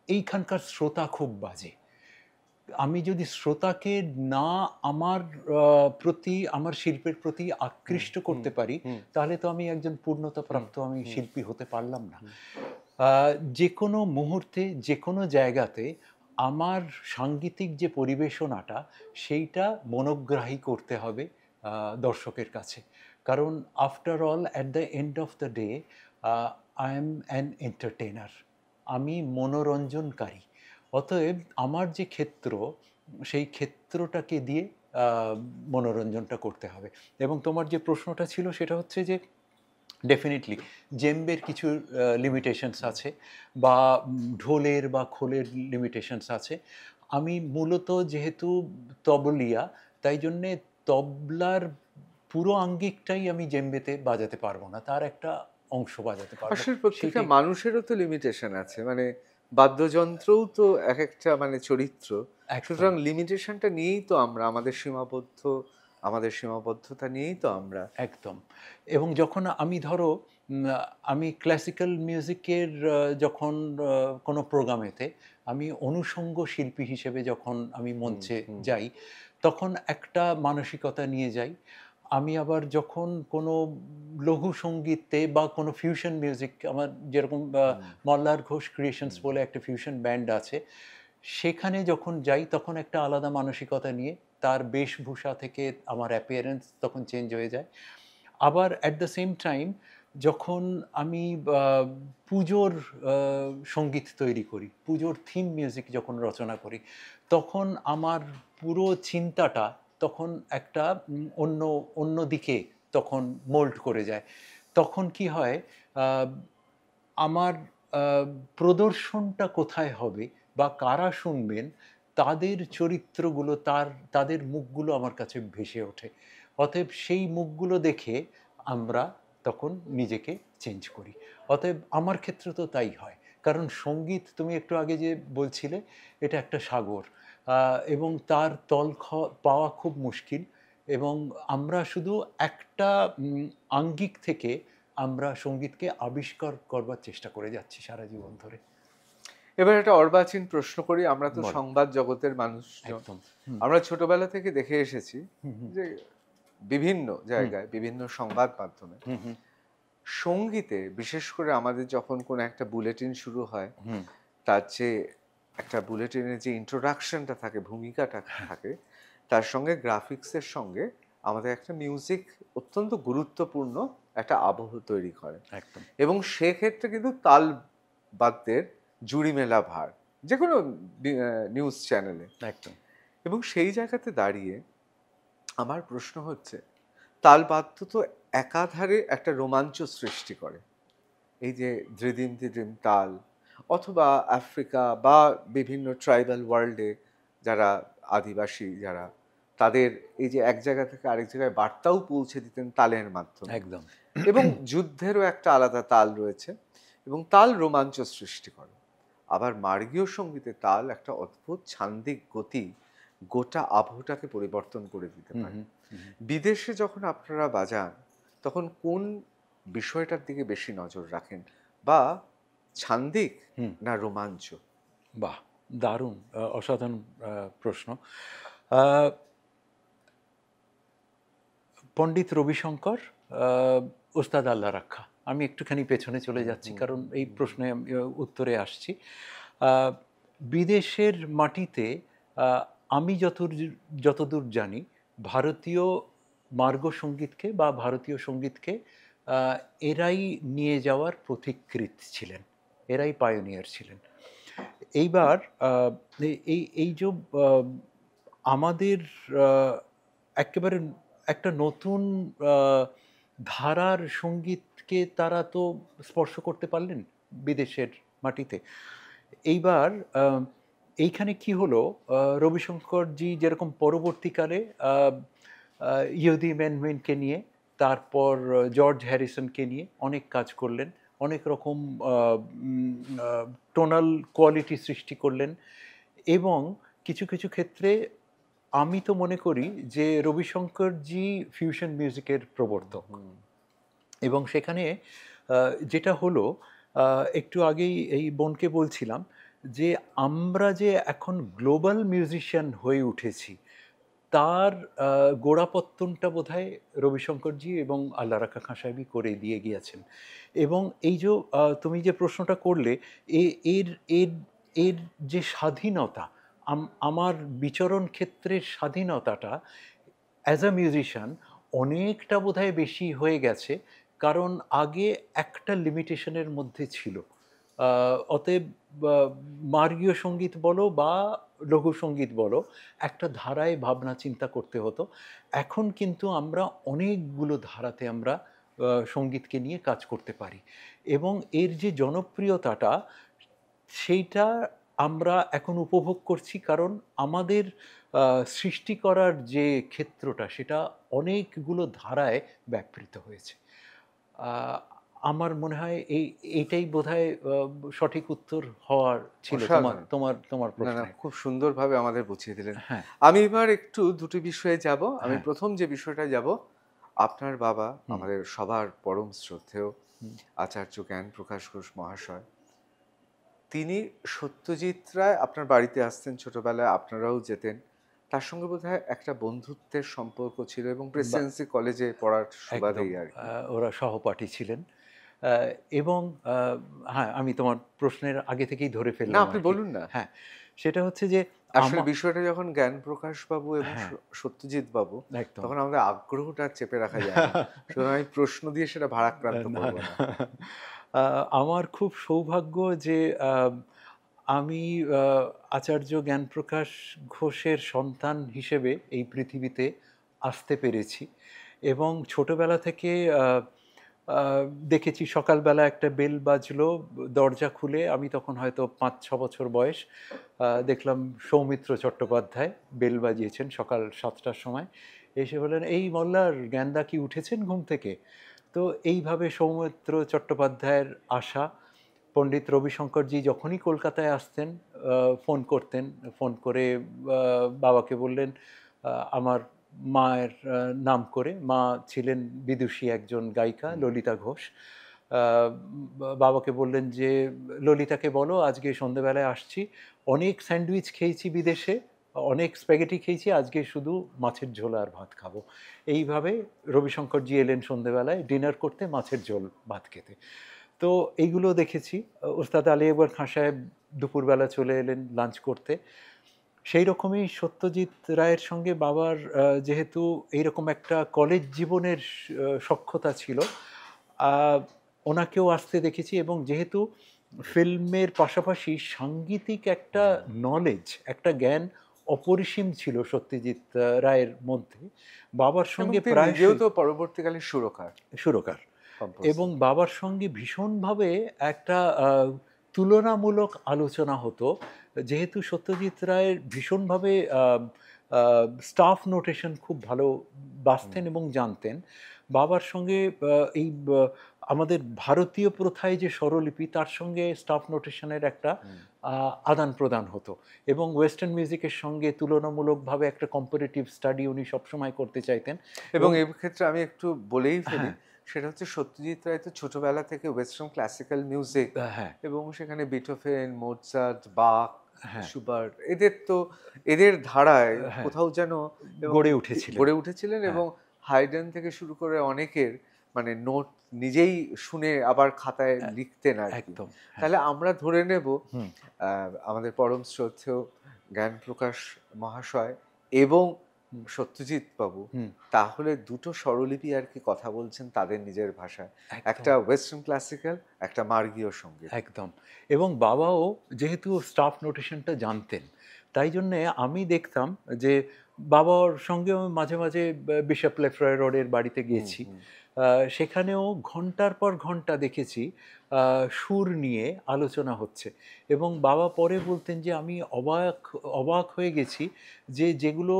এইখানকার শ্রোতা খুব বাজে। আমি যদি শ্রোতাকে না আমার প্রতি, আমার শিল্পের প্রতি আকৃষ্ট করতে পারি, তাহলে তো আমি একজন পূর্ণতাপ্রাপ্ত আমি শিল্পী হতে পারলাম না। যে কোনো মুহূর্তে, যে কোনো জায়গাতে আমার সাংগীতিক যে পরিবেশনাটা, সেইটা মনোগ্রাহী করতে হবে দর্শকের কাছে। কারণ after all, at the end of the day, I am an entertainer, আমি মনোরঞ্জনকারী। অতএব আমার যে ক্ষেত্র, সেই ক্ষেত্রটাকে দিয়ে মনোরঞ্জনটা করতে হবে। এবং তোমার যে প্রশ্নটা ছিল সেটা হচ্ছে যে ডেফিনেটলি জেম্বের কিছু লিমিটেশনস আছে, বা ঢোলের বা খোলের লিমিটেশনস আছে। আমি মূলত যেহেতু তবলিয়া, তাই জন্যে তবলার পুরো আঙ্গিকটাই আমি জেম্বেতে বাজাতে পারবো না, তার একটা অংশ বাজাতে পারবো। আসলে প্রত্যেকটা মানুষেরও তো লিমিটেশন আছে, মানে বাদ্যযন্ত্রও তো এক একটা মানে চরিত্র, সুতরাং লিমিটেশনটা নিয়েই তো আমরা আমাদের সীমাবদ্ধতা নিয়েই তো আমরা। একদম। এবং যখন আমি ধরো আমি ক্লাসিক্যাল মিউজিকের যখন কোনো প্রোগ্রামেতে আমি অনুষঙ্গ শিল্পী হিসেবে যখন আমি মঞ্চে যাই, তখন একটা মানসিকতা নিয়ে যাই। আমি আবার যখন কোনো লঘু সঙ্গীতে বা কোনো ফিউশন মিউজিক, আমার যেরকম মল্লার ঘোষ ক্রিয়েশনস বলে একটা ফিউশন ব্যান্ড আছে, সেখানে যখন যাই তখন একটা আলাদা মানসিকতা নিয়ে, তার বেশভূষা থেকে আমার অ্যাপিয়ারেন্স তখন চেঞ্জ হয়ে যায়। আবার অ্যাট দ্য সেম টাইম যখন আমি পুজোর সঙ্গীত তৈরি করি, পুজোর থিম মিউজিক যখন রচনা করি, তখন আমার পুরো চিন্তাটা তখন একটা অন্য দিকে তখন মোল্ড করে যায়। তখন কি হয়, আমার প্রদর্শনটা কোথায় হবে বা কারা শুনবেন, তাদের চরিত্রগুলো, তাদের মুখগুলো আমার কাছে ভেসে ওঠে। অতএব সেই মুখগুলো দেখে আমরা তখন নিজেকে চেঞ্জ করি। অতএব আমার ক্ষেত্রে তো তাই হয়, কারণ সঙ্গীত, তুমি একটু আগে যে বলছিলে, এটা একটা সাগর, এবং তার তল পাওয়া খুব মুশকিল। এবং আমরা শুধু একটা আঙ্গিক থেকে আমরা সঙ্গীতকে আবিষ্কার করবার চেষ্টা করে যাচ্ছি সারা জীবন ধরে। এবার একটা অর্বাচীন প্রশ্ন করি। আমরা তো সংবাদ জগতের মানুষ, আমরা ছোটবেলা থেকে দেখে এসেছি যে বিভিন্ন জায়গায়, বিভিন্ন সংবাদ মাধ্যমে সঙ্গীতে, বিশেষ করে আমাদের যখন কোনো একটা বুলেটিন শুরু হয়, তার যে একটা বুলেটিনের যে ইন্ট্রোডাকশনটা থাকে, ভূমিকাটা থাকে, তার সঙ্গে গ্রাফিক্সের সঙ্গে আমাদের একটা মিউজিক অত্যন্ত গুরুত্বপূর্ণ একটা আবহ তৈরি করে। এবং সেক্ষেত্রে কিন্তু তাল বাদ্যের জুড়ি মেলা ভার যে কোনো নিউজ চ্যানেলে। এবং সেই জায়গাতে দাঁড়িয়ে আমার প্রশ্ন হচ্ছে, তাল বাদ্য তো একাধারে একটা রোমাঞ্চ সৃষ্টি করে। এই যে ধ্রিদিম ধ্রিদিম তাল, অথবা আফ্রিকা বা বিভিন্ন ট্রাইবাল ওয়ার্ল্ডে যারা আদিবাসী, যারা তাদের এই যে এক জায়গা থেকে আরেক জায়গায় বার্তাও পৌঁছে দিতেন তালের মাধ্যমে। একদম। এবং যুদ্ধেরও একটা আলাদা তাল রয়েছে, এবং তাল রোমাঞ্চ সৃষ্টি করে। আবার মার্গীয় সঙ্গীতে তাল একটা অদ্ভুত ছান্দিক গতি গোটা আবহটাকে পরিবর্তন করে দিতে পারে। বিদেশে যখন আপনারা বাজান, তখন কোন বিষয়টার দিকে বেশি নজর রাখেন, বা ছান্দিক না রোমাঞ্চ? বাহ, দারুণ, অসাধারণ প্রশ্ন। পণ্ডিত রবিশঙ্কর, ওস্তাদ আল্লাহ রাখা। আমি একটুখানি পেছনে চলে যাচ্ছি, কারণ এই প্রশ্নে উত্তরে আসছি। বিদেশের মাটিতে আমি যতদূর জানি, ভারতীয় মার্গ সঙ্গীতকে বা ভারতীয় সঙ্গীতকে এরাই নিয়ে যাওয়ার পথিকৃৎ ছিলেন, এরাই পায়োনিয়ার ছিলেন। এইবার এই যে আমাদের একেবারে একটা নতুন ধারার সঙ্গীতকে তারা তো স্পর্শ করতে পারলেন বিদেশের মাটিতে। এইবার এইখানে কি হলো, রবিশঙ্করজি যেরকম পরবর্তীকালে ইহুদি মেনমেনকে নিয়ে, তারপর জর্জ হ্যারিসনকে নিয়ে অনেক কাজ করলেন, অনেক রকম টোনাল কোয়ালিটি সৃষ্টি করলেন, এবং কিছু কিছু ক্ষেত্রে আমি তো মনে করি যে রবিশঙ্করজি ফিউশন মিউজিকের প্রবর্তক। এবং সেখানে যেটা হলো, একটু আগেই এই বোনকে বলছিলাম যে আমরা যে এখন গ্লোবাল মিউজিশিয়ান হয়ে উঠেছি, তার গোড়াপত্তনটা বোধহয় রবিশঙ্করজি এবং আল্লাহ রাখা খাঁ সাহেবই করে দিয়ে গিয়েছেন। এবং এই যে তুমি যে প্রশ্নটা করলে, এর এর এর যে স্বাধীনতা, আমার বিচরণ ক্ষেত্রের স্বাধীনতাটা অ্যাজ আ মিউজিশিয়ান অনেকটা বোধহয় বেশি হয়ে গেছে, কারণ আগে একটা লিমিটেশনের মধ্যে ছিল। অতএব মার্গীয় সঙ্গীত বলো বা লঘু সঙ্গীত বলো, একটা ধারায় ভাবনা চিন্তা করতে হতো। এখন কিন্তু আমরা অনেকগুলো ধারাতে আমরা সঙ্গীতকে নিয়ে কাজ করতে পারি, এবং এর যে জনপ্রিয়তাটা, সেইটা আমরা এখন উপভোগ করছি, কারণ আমাদের সৃষ্টি করার যে ক্ষেত্রটা, সেটা অনেকগুলো ধারায় ব্যাপৃত হয়েছে। আমার মনে হয় এইটাই বোধহয় সঠিক উত্তর হওয়ার ছিল তোমার প্রশ্ন। খুব সুন্দরভাবে আমাদের বুঝিয়ে দিলেন। হ্যাঁ, আমি এবার একটু দুটি বিষয়ে যাব। আমি হ্যাঁ। প্রথম যে বিষয়টা যাব, আপনার বাবা আমাদের সবার পরম শ্রদ্ধেয় আচার্য জ্ঞান প্রকাশ ঘোষ মহাশয়, তিনি সত্যজিৎ রায় আপনার বাড়িতে আসতেন ছোটবেলায়, আপনারাও যেতেন, তার সঙ্গে বোধহয় একটা বন্ধুত্বের সম্পর্ক ছিল, এবং প্রেসিডেন্সি কলেজে পড়ার সুবাদেই আর কি। ওরা সহপাঠী ছিলেন। এবং হ্যাঁ, আমি তোমার প্রশ্নের আগে থেকেই ধরে ফেললাম। না, আপনি বলুন না। হ্যাঁ, সেটা হচ্ছে যে আসলে বিষয়টা যখন জ্ঞান প্রকাশ বাবু এবং সত্যজিৎ বাবু, তখন আমাদের আগ্রহটা চেপে রাখা যায় না, সুতরাং আমি প্রশ্ন দিয়ে সেটা ভারাক্রান্ত করব না। আমার খুব সৌভাগ্য যে আমি আচার্য জ্ঞানপ্রকাশ ঘোষের সন্তান হিসেবে এই পৃথিবীতে আসতে পেরেছি, এবং ছোটবেলা থেকে দেখেছি সকালবেলা একটা বেল বাজলো, দরজা খুলে, আমি তখন হয়তো 5-6 বছর বয়স, দেখলাম সৌমিত্র চট্টোপাধ্যায় বেল বাজিয়েছেন সকাল 7টার সময়, এসে বললেন, এই মোল্লার, জ্ঞানদা কি উঠেছেন ঘুম থেকে? তো এইভাবে সৌমিত্র চট্টোপাধ্যায়ের আসা, পণ্ডিত রবিশঙ্করজি যখনই কলকাতায় আসতেন ফোন করতেন, ফোন করে বাবাকে বললেন আমার মায়ের নাম করে, মা ছিলেন বিদুষী একজন গায়িকা ললিতা ঘোষ, বাবাকে বললেন যে ললিতাকে বলো আজকে সন্ধেবেলায় আসছি, অনেক স্যান্ডউইচ খেয়েছি বিদেশে, অনেক স্প্যাগেটি খেয়েছি, আজকে শুধু মাছের ঝোল আর ভাত খাবো। এইভাবে রবিশঙ্করজি এলেন সন্ধেবেলায় ডিনার করতে, মাছের ঝোল ভাত খেতে। তো এইগুলো দেখেছি। ওস্তাদ আলী আকবর খাঁ সাহেব দুপুরবেলা চলে এলেন লাঞ্চ করতে। সেই রকমই সত্যজিৎ রায়ের সঙ্গে বাবার যেহেতু এইরকম একটা কলেজ জীবনের সখ্যতা ছিল, ওনাকেও আসতে দেখেছি, এবং যেহেতু ফিল্মের পাশাপাশি সাংগীতিক একটা নলেজ, একটা জ্ঞান অপরিসীম ছিল সত্যজিৎ রায়ের মধ্যে, বাবার সঙ্গে প্রায় যেহেতু পরবর্তীকালে সুরকার, এবং বাবার সঙ্গে ভীষণভাবে একটা তুলনামূলক আলোচনা হতো, যেহেতু সত্যজিৎ রায়ের ভীষণভাবে স্টাফ নোটেশন খুব ভালো বাঁচতেন এবং জানতেন। বাবার সঙ্গে এই আমাদের ভারতীয় প্রথায় যে স্বরলিপি, তার সঙ্গে স্টাফ নোটেশনের একটা আদান প্রদান হতো, এবং ওয়েস্টার্ন মিউজিকের সঙ্গে তুলনামূলকভাবে একটা কম্পারেটিভ স্টাডি উনি সবসময় করতে চাইতেন। এবং এই ক্ষেত্রে আমি একটু বলেই ফেলি, সেটা হচ্ছে সত্যজিৎ রায় তো ছোটবেলা থেকে ওয়েস্টার্ন ক্লাসিক্যাল মিউজিক, এবং সেখানে বিটোফেন, মোৎসার্ট, বাখ, শুবার্ট, এদের ধারায় কোথাও যেন গড়ে উঠেছিলেন, এবং হাইডেন থেকে শুরু করে অনেকের মানে নোট নিজেই শুনে আবার খাতায় লিখতেন আর একদম। তাহলে আমরা ধরে নেব আমাদের পরম শ্রদ্ধেয় জ্ঞান প্রকাশ মহাশয় এবং সত্যজিৎ বাবু হুম। তাহলে দুটো স্বরলিপি আর কি কথা বলছেন তাদের নিজের ভাষায়, একদম। একটা ওয়েস্টার্ন ক্লাসিক্যাল, একটা মার্গীয় সঙ্গীত। একদম। এবং বাবাও যেহেতু স্টাফ নোটেশনটা জানতেন, তাই জন্যে আমি দেখতাম যে বাবার সঙ্গেও মাঝে মাঝে বিশপ লেফ্রয় রোডের বাড়িতে গেছি। সেখানেও ঘন্টার পর ঘন্টা দেখেছি সুর নিয়ে আলোচনা হচ্ছে, এবং বাবা পরে বলতেন যে আমি অবাক অবাক হয়ে গেছি যে যেগুলো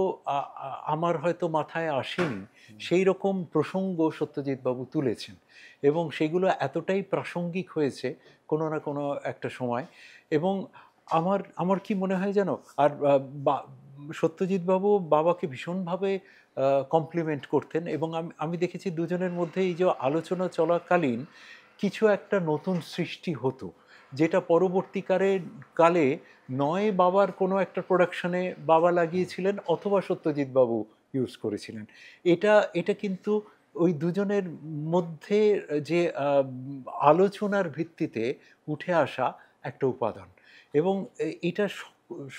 আমার হয়তো মাথায় আসেনি সেই রকম প্রসঙ্গ সত্যজিৎবাবু তুলেছেন, এবং সেগুলো এতটাই প্রাসঙ্গিক হয়েছে কোনো না কোনো একটা সময়। এবং আমার আমার কি মনে হয় যেন, আর সত্যজিৎবাবু বাবাকে ভীষণভাবে কমপ্লিমেন্ট করতেন, এবং আমি দেখেছি দুজনের মধ্যে এই যে আলোচনা চলাকালীন কিছু একটা নতুন সৃষ্টি হতো, যেটা কালে নয় বাবার কোনো একটা প্রোডাকশনে বাবা লাগিয়েছিলেন অথবা সত্যজিৎবাবু ইউজ করেছিলেন। এটা কিন্তু ওই দুজনের মধ্যে যে আলোচনার ভিত্তিতে উঠে আসা একটা উপাদান, এবং এটা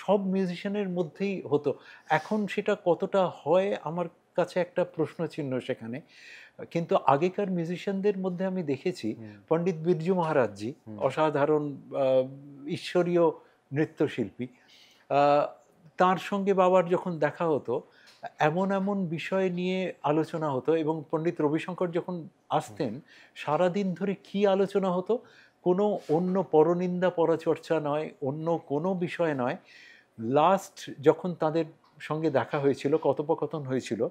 সব মিউজিশিয়ানের মধ্যেই হতো। এখন সেটা কতটা হয় আমার কাছে একটা প্রশ্নচিহ্ন সেখানে, কিন্তু আগেকার মিউজিশিয়ানদের মধ্যে আমি দেখেছি পণ্ডিত বিরজু মহারাজজি অসাধারণ ঈশ্বরীয় নৃত্যশিল্পী, তার সঙ্গে বাবার যখন দেখা হতো এমন এমন বিষয় নিয়ে আলোচনা হতো, এবং পণ্ডিত রবিশঙ্কর যখন আসতেন সারাদিন ধরে কি আলোচনা হতো, কোনো অন্য পরনিন্দা পরচর্চা নয়, অন্য কোনো বিষয় নয়। লাস্ট যখন তাদের সঙ্গে দেখা হয়েছিল, কথোপকথন হয়েছিল,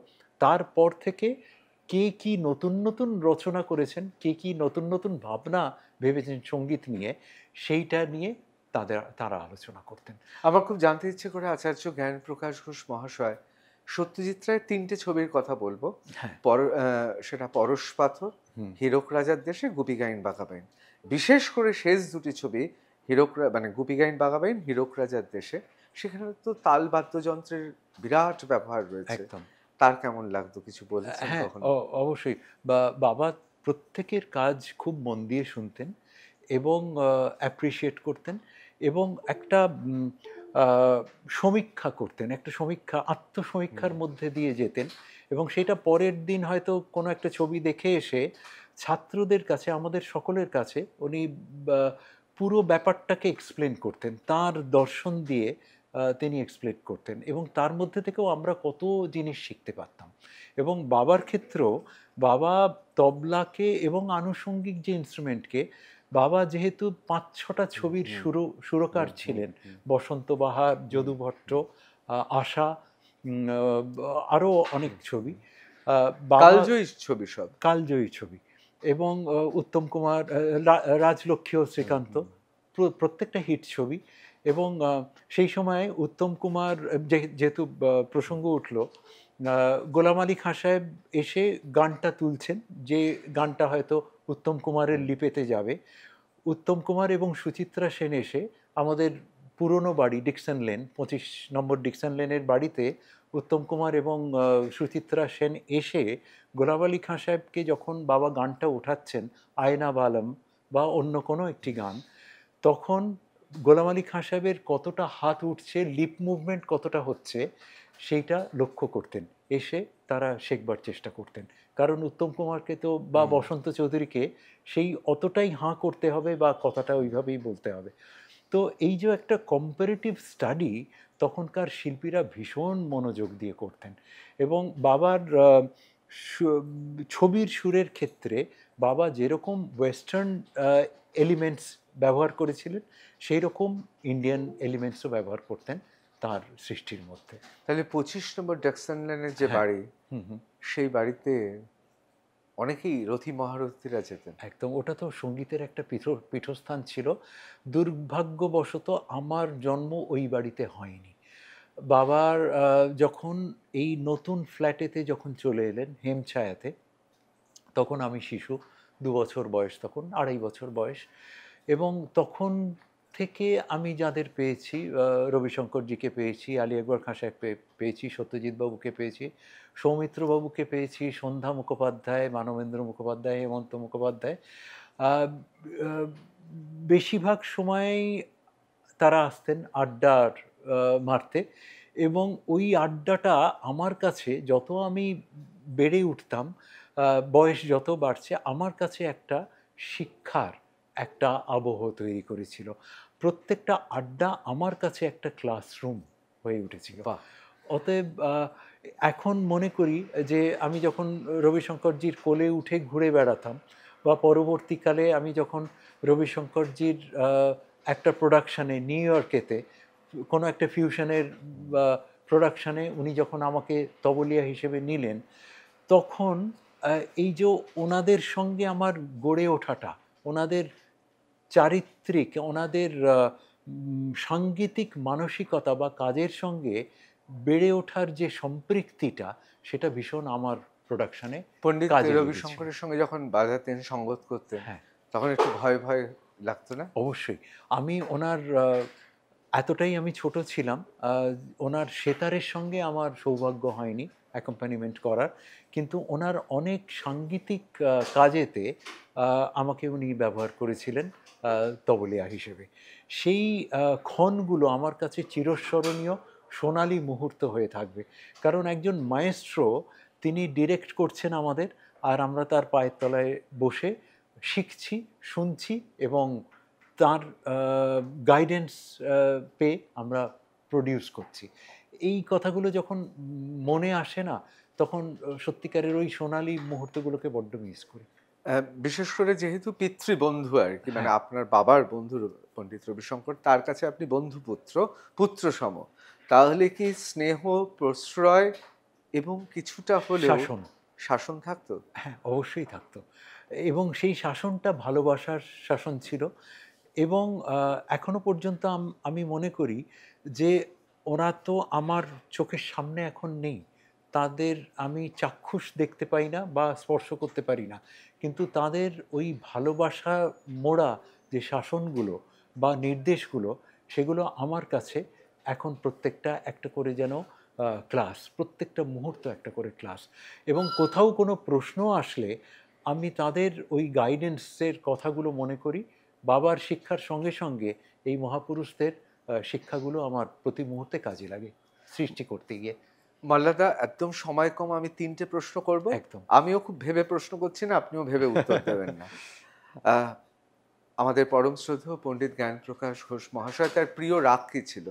তারপর থেকে কে কি নতুন নতুন রচনা করেছেন, কে কি নতুন নতুন ভাবনা ভেবেছেন সঙ্গীত নিয়ে, সেইটা নিয়ে তারা আলোচনা করতেন। আমার খুব জানতে ইচ্ছে করে আচার্য জ্ঞানপ্রকাশ ঘোষ মহাশয় সত্যজিৎ রায়ের 3টে ছবির কথা বলবো। হ্যাঁ। সেটা পরশ পাথর, হীরক রাজার দেশে, গুপি গাইন বাঘাবাইন। বিশেষ করে শেষ দুটি ছবি মানে গুপি গাইন বাঘাবাইন, হীরক রাজার দেশে, সেখানে তো তাল বাদ্যযন্ত্রের বিরাট ব্যবহার রয়েছে। একদম। তার কেমন লাগতো কিছু বলেছেন হ্যাঁ, কখনো? অবশ্যই। বাবা প্রত্যেকের কাজ খুব মন দিয়ে শুনতেন এবং অ্যাপ্রিসিয়েট করতেন, এবং একটা সমীক্ষা করতেন, একটা সমীক্ষা, আত্মসমীক্ষার মধ্যে দিয়ে যেতেন, এবং সেটা পরের দিন হয়তো কোনো একটা ছবি দেখে এসে ছাত্রদের কাছে, আমাদের সকলের কাছে উনি পুরো ব্যাপারটাকে এক্সপ্লেন করতেন, তার দর্শন দিয়ে তিনি এক্সপ্লেন করতেন, এবং তার মধ্যে থেকেও আমরা কত জিনিস শিখতে পারতাম। এবং বাবার ক্ষেত্রেও বাবা তবলাকে এবং আনুষঙ্গিক যে ইনস্ট্রুমেন্টকে, বাবা যেহেতু 5-6টা ছবির সুরকার ছিলেন, বসন্ত বাহার, যদু ভট্ট, আশা, আরও অনেক ছবি, কালজয়ী ছবি, সব কালজয়ী ছবি, এবং উত্তম কুমার, রাজলক্ষ্মী ও শ্রীকান্ত, প্রত্যেকটা হিট ছবি। এবং সেই সময় উত্তম কুমার, যেহেতু প্রসঙ্গ উঠল, গোলাম আলী খাঁ সাহেব এসে গানটা তুলছেন, যে গানটা হয়তো উত্তম কুমারের লিপেতে যাবে, উত্তম কুমার এবং সুচিত্রা সেন এসে আমাদের পুরনো বাড়ি ডিকসন লেন, 25 নম্বর ডিকসন লেনের বাড়িতে উত্তম কুমার এবং সুচিত্রা সেন এসে গোলাম আলী খাঁ সাহেবকে যখন বাবা গানটা উঠাচ্ছেন, আয়না বালম বা অন্য কোনো একটি গান, তখন গোলাম আলী খাঁ সাহেবের কতটা হাত উঠছে, লিপ মুভমেন্ট কতটা হচ্ছে, সেইটা লক্ষ্য করতেন, এসে তারা শেখবার চেষ্টা করতেন। কারণ উত্তম কুমারকে তো বা বসন্ত চৌধুরীকে সেই অতটাই হাঁ করতে হবে বা কথাটা ওইভাবেই বলতে হবে। তো এই যে একটা কম্পারেটিভ স্টাডি তখনকার শিল্পীরা ভীষণ মনোযোগ দিয়ে করতেন, এবং বাবার ছবির সুরের ক্ষেত্রে বাবা যেরকম ওয়েস্টার্ন এলিমেন্টস ব্যবহার করেছিলেন, সেই রকম ইন্ডিয়ান এলিমেন্টসও ব্যবহার করতেন তার সৃষ্টির মধ্যে। তাহলে 25 নম্বর ডিকসন লেনের যে বাড়ি, সেই বাড়িতে অনেকেই রথী মহারথীরা যেতেন। একদম, ওটা তো সঙ্গীতের একটা পীঠস্থান ছিল। দুর্ভাগ্যবশত আমার জন্ম ওই বাড়িতে হয়নি। বাবার যখন এই নতুন ফ্ল্যাটেতে যখন চলে এলেন হেমছায়াতে, তখন আমি শিশু, 2 বছর বয়স, তখন 2.5 বছর বয়স, এবং তখন থেকে আমি যাদের পেয়েছি, রবিশঙ্করজিকে পেয়েছি, আলী আকবর খাঁ সাহেব পেয়েছি, সত্যজিৎ বাবুকে পেয়েছি, সৌমিত্রবাবুকে পেয়েছি, সন্ধ্যা মুখোপাধ্যায়, মানবেন্দ্র মুখোপাধ্যায়, হেমন্ত মুখোপাধ্যায়, বেশিরভাগ সময়েই তারা আসতেন আড্ডার মারতে, এবং ওই আড্ডাটা আমার কাছে যত আমি বেড়ে উঠতাম, বয়স যত বাড়ছে, আমার কাছে একটা শিক্ষার একটা আবহ তৈরি করেছিল। প্রত্যেকটা আড্ডা আমার কাছে একটা ক্লাসরুম হয়ে উঠেছিল। অতএব এখন মনে করি যে আমি যখন রবিশঙ্করজির কোলে উঠে ঘুরে বেড়াতাম, বা পরবর্তীকালে আমি যখন রবিশঙ্করজির একটা প্রোডাকশানে নিউ ইয়র্কেতে কোনো একটা ফিউশনের প্রোডাকশানে উনি যখন আমাকে তবলিয়া হিসেবে নিলেন, তখন এই যে ওনাদের সঙ্গে আমার গড়ে ওঠাটা, ওনাদের চারিত্রিক, ওনাদের সাংগীতিক মানসিকতা বা কাজের সঙ্গে বেড়ে ওঠার যে সম্পৃক্তিটা, সেটা ভীষণ আমার প্রোডাকশানে পণ্ডিত রবিশঙ্করের সঙ্গে যখন বাজাতেন, সঙ্গত করতেন, তখন একটু ভয় ভয় লাগতো না? অবশ্যই। আমি ওনার এতটাই আমি ছোট ছিলাম, ওনার সেতারের সঙ্গে আমার সৌভাগ্য হয়নি অ্যাকম্পানিমেন্ট করার, কিন্তু ওনার অনেক সাংগীতিক কাজেতে আমাকে উনি ব্যবহার করেছিলেন তবলিয়া হিসেবে। সেই ক্ষণগুলো আমার কাছে চিরস্মরণীয় সোনালি মুহূর্ত হয়ে থাকবে। কারণ একজন মায়েস্ট্রো, তিনি ডিরেক্ট করছেন আমাদের, আর আমরা তার পায়ের তলায় বসে শিখছি, শুনছি, এবং তার গাইডেন্স পেয়ে আমরা প্রডিউস করছি। এই কথাগুলো যখন মনে আসে না, তখন সত্যিকারের ওই সোনালি মুহূর্তগুলোকে বড্ড মিস করি। বিশেষ করে যেহেতু পিতৃবন্ধু আর কি, মানে আপনার বাবার বন্ধু পণ্ডিত রবিশঙ্কর, তার কাছে আপনি বন্ধুপুত্র, পুত্র সম, তাহলে কি স্নেহ, প্রশ্রয় এবং কিছুটা হলেও শাসন থাকতো? হ্যাঁ, অবশ্যই থাকতো, এবং সেই শাসনটা ভালোবাসার শাসন ছিল। এবং এখনো পর্যন্ত আমি মনে করি যে ওরা তো আমার চোখের সামনে এখন নেই, তাদের আমি চাক্ষুষ দেখতে পাই না বা স্পর্শ করতে পারি না, কিন্তু তাদের ওই ভালোবাসা মোড়া যে শাসনগুলো বা নির্দেশগুলো, সেগুলো আমার কাছে এখন প্রত্যেকটা একটা করে যেন ক্লাস, প্রত্যেকটা মুহূর্ত একটা করে ক্লাস। এবং কোথাও কোনো প্রশ্ন আসলে আমি তাদের ওই গাইডেন্সের কথাগুলো মনে করি। বাবার শিক্ষার সঙ্গে সঙ্গে এই মহাপুরুষদের শিক্ষাগুলো আমার প্রতি মুহূর্তে কাজে লাগে সৃষ্টি করতে গিয়ে। মল্লাদা, একদম সময় কম, আমি 3টে প্রশ্ন করব। একদম। আমিও খুব ভেবে প্রশ্ন করছি না, আপনিও ভেবে উত্তর দেবেন না। আমাদের পরম শ্রদ্ধেয় পণ্ডিত জ্ঞানপ্রকাশ ঘোষ মহাশয়, তার প্রিয় রাগ কি ছিল?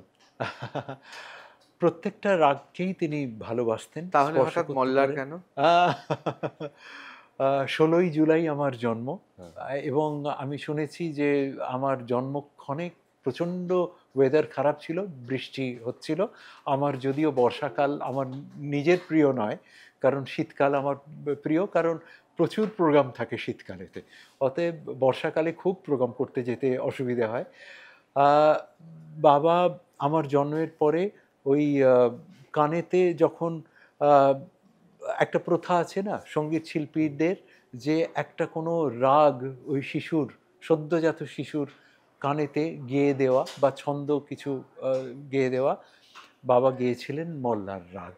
প্রত্যেকটা রাগকেই তিনি ভালোবাসতেন। তাহলে হঠাৎ মল্লার কেন? 16ই জুলাই আমার জন্ম, এবং আমি শুনেছি যে আমার জন্মক্ষণে প্রচণ্ড ওয়েদার খারাপ ছিল, বৃষ্টি হচ্ছিল। আমার যদিও বর্ষাকাল আমার নিজের প্রিয় নয়, কারণ শীতকাল আমার প্রিয়, কারণ প্রচুর প্রোগ্রাম থাকে শীতকালেতে, অতএব বর্ষাকালে খুব প্রোগ্রাম করতে যেতে অসুবিধা হয়। বাবা আমার জন্মের পরে ওই কানেতে যখন একটা প্রথা আছে না সঙ্গীত শিল্পীদের, যে একটা কোনো রাগ ওই শিশুর, সদ্যজাত শিশুর কানেতে গেয়ে দেওয়া বা ছন্দ কিছু গেয়ে দেওয়া, বাবা গেয়েছিলেন মল্লার রাগ।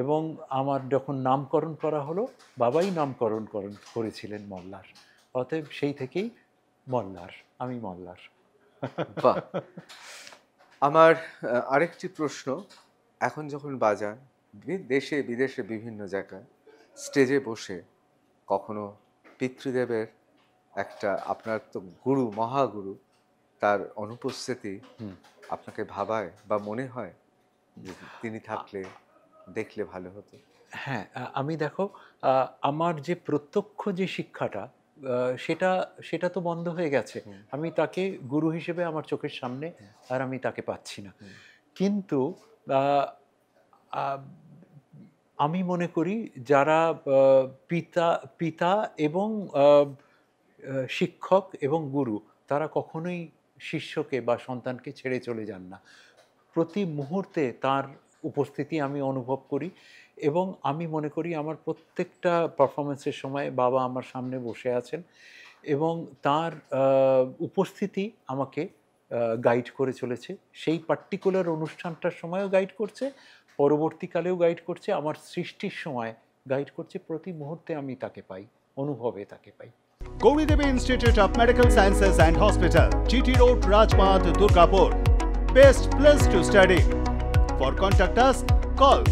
এবং আমার যখন নামকরণ করা হলো, বাবাই নামকরণ করেছিলেন মল্লার, অতএব সেই থেকেই মল্লার, আমি মল্লার। বাহ। আমার আরেকটি প্রশ্ন, এখন যখন বাজান দেশে বিদেশে বিভিন্ন জায়গায় স্টেজে বসে, কখনো পিতৃদেবের একটা, আপনার তো গুরু, মহাগুরু, তার অনুপস্থিতি আপনাকে ভাবায় বা মনে হয় যে তিনি থাকলে দেখলে ভালো হতো? হ্যাঁ, আমি দেখো, আমার যে প্রত্যক্ষ যে শিক্ষাটা, সেটা তো বন্ধ হয়ে গেছে। আমি তাকে গুরু হিসেবে আমার চোখের সামনে, আর আমি তাকে পাচ্ছি না। কিন্তু আমি মনে করি যারা পিতা এবং শিক্ষক এবং গুরু, তারা কখনোই শিষ্যকে বা সন্তানকে ছেড়ে চলে যান না। প্রতি মুহূর্তে তার উপস্থিতি আমি অনুভব করি, এবং আমি মনে করি আমার প্রত্যেকটা পারফরমেন্সের সময় বাবা আমার সামনে বসে আছেন, এবং তার উপস্থিতি আমাকে গাইড করে চলেছে। সেই পার্টিকুলার অনুষ্ঠানটার সময়ও গাইড করছে, পরবর্তীকালেও গাইড করছে, আমার সৃষ্টির সময় গাইড করছে। প্রতি মুহূর্তে আমি তাকে পাই, অনুভবে তাকে পাই। Gauri Devi Institute of Medical Sciences and Hospital, GT Road, Rajpath, Durgapur. Best place to study. For contact us, call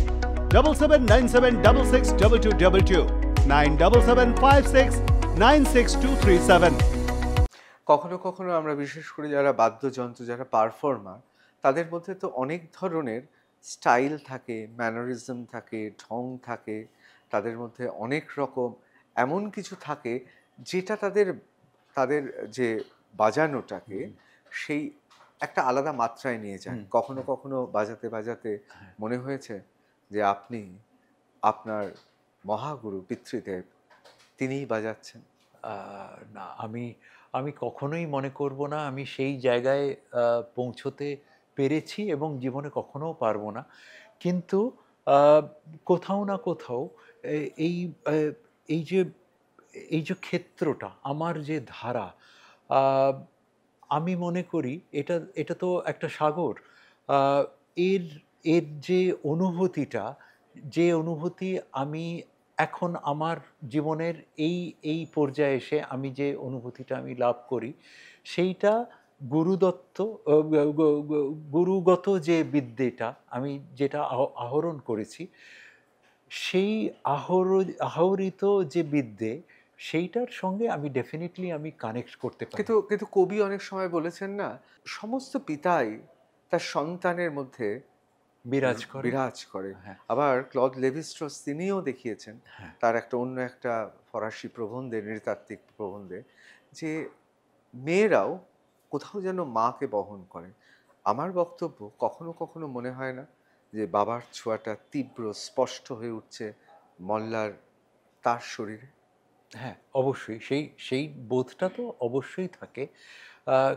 7797662222 97756962337. কখনো কখনো আমরা বিশেষ করে যারা বাদ্যযন্ত্র, যারা পারফর্মার, তাদের মধ্যে তো অনেক ধরনের স্টাইল থাকে, ম্যানারিজম থাকে, ঢং থাকে, তাদের মধ্যে অনেক রকম এমন কিছু থাকে যেটা তাদের তাদের যে বাজানোটাকে সেই একটা আলাদা মাত্রায় নিয়ে যায়। কখনো কখনো বাজাতে বাজাতে মনে হয়েছে যে আপনি আপনার মহাগুরু পিতৃদেব তিনিই বাজাচ্ছেন? না, আমি কখনোই মনে করব না আমি সেই জায়গায় পৌঁছতে পেরেছি এবং জীবনে কখনোও পারবো না। কিন্তু কোথাও না কোথাও এই এই যে এই যে ক্ষেত্রটা, আমার যে ধারা, আমি মনে করি এটা তো একটা সাগর। এর এর যে অনুভূতিটা, যে অনুভূতি আমি এখন আমার জীবনের এই পর্যায়ে এসে আমি যে অনুভূতিটা আমি লাভ করি, সেইটা গুরুগত যে বিদ্যেটা আমি যেটা আহরণ করেছি, সেই আহরিত যে বিদ্যে, সেইটার সঙ্গে আমি ডেফিনেটলি আমি কানেক্ট করতে পারি। কিন্তু কবি অনেক সময় বলেছেন না, সমস্ত পিতাই তার সন্তানের মধ্যে বিরাজ করে। হ্যাঁ। আবার ক্লদ লেভি-স্ট্রস তিনিও দেখিয়েছেন হ্যাঁ। তার অন্য একটা ফরাসি প্রবন্ধে, নৃতাত্ত্বিক প্রবন্ধে, যে মেয়েরাও কোথাও যেন মাকে বহন করে। আমার বক্তব্য, কখনো কখনো মনে হয় না যে বাবার ছোঁয়াটা তীব্র স্পষ্ট হয়ে উঠছে মল্লার তার শরীরে? হ্যাঁ, অবশ্যই সেই বোধটা তো অবশ্যই থাকে।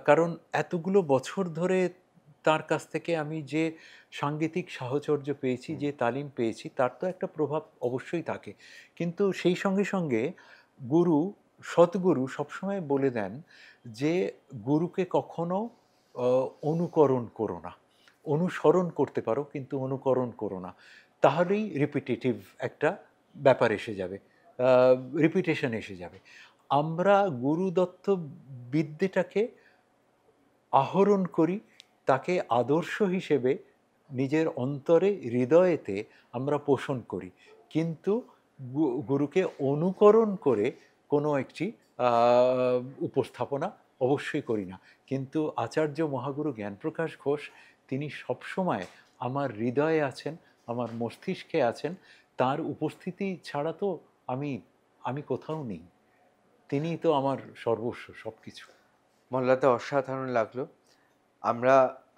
কারণ এতগুলো বছর ধরে তার কাছ থেকে আমি যে সাংগীতিক সাহচর্য পেয়েছি, যে তালিম পেয়েছি, তার তো একটা প্রভাব অবশ্যই থাকে। কিন্তু সেই সঙ্গে সঙ্গে সদ্গুরু সবসময় বলে দেন যে গুরুকে কখনো অনুকরণ করো না, অনুসরণ করতে পারো কিন্তু অনুকরণ করো না, তাহলেই রিপিটেটিভ একটা ব্যাপার এসে যাবে, রিপিটেশন এসে যাবে। আমরা গুরুদত্ত বিদ্যেটাকে আহরণ করি, তাকে আদর্শ হিসেবে নিজের অন্তরে, হৃদয়েতে আমরা পোষণ করি, কিন্তু গুরুকে অনুকরণ করে কোনো একটি উপস্থাপনা অবশ্যই করি না। কিন্তু আচার্য মহাগুরু জ্ঞানপ্রকাশ ঘোষ, তিনি সবসময় আমার হৃদয়ে আছেন, আমার মস্তিষ্কে আছেন। তার উপস্থিতি ছাড়া তো আমি কোথাও নেই। তিনিই তো আমার সর্বস্ব, সব কিছু। মল্লাদা, অসাধারণ লাগলো।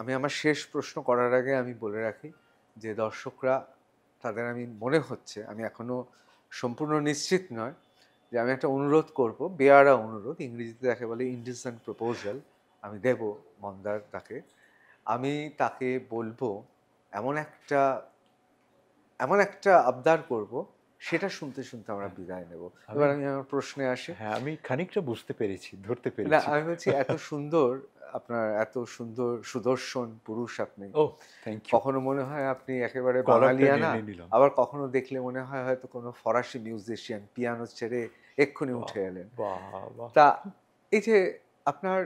আমি আমার শেষ প্রশ্ন করার আগে আমি বলে রাখি যে দর্শকরা, তাদের আমি মনে হচ্ছে, আমি এখনো সম্পূর্ণ নিশ্চিত নয়, যে আমি একটা অনুরোধ করব, বেয়ারা অনুরোধ, ইংরেজিতে তাকে বলে ইনডিসেন্ট প্রপোজাল, আমি দেব মন্দার তাকে। আমি তাকে বলবো এমন একটা আবদার করব, সেটা শুনতে শুনতে আমরা বিদায় নেব। এবার আমি আমার প্রশ্নে আসি। হ্যাঁ, আমি খানিকটা বুঝতে পেরেছি, ধরতে না, পেরেছি। আমি বলছি, এত সুন্দর সুদর্শন পুরুষ আপনি। ও, থ্যাংক ইউ। কখনো মনে হয় আপনি একেবারে কলারটা বাঙালিয়ানা, টেনে নিলাম। আবার কখনো দেখলে মনে হয় হয়তো কোনো ফরাসি মিউজিশিয়ান পিয়ানো ছেড়ে এক্ষুনি উঠে এলেন। বাহ! তা এই যে আপনার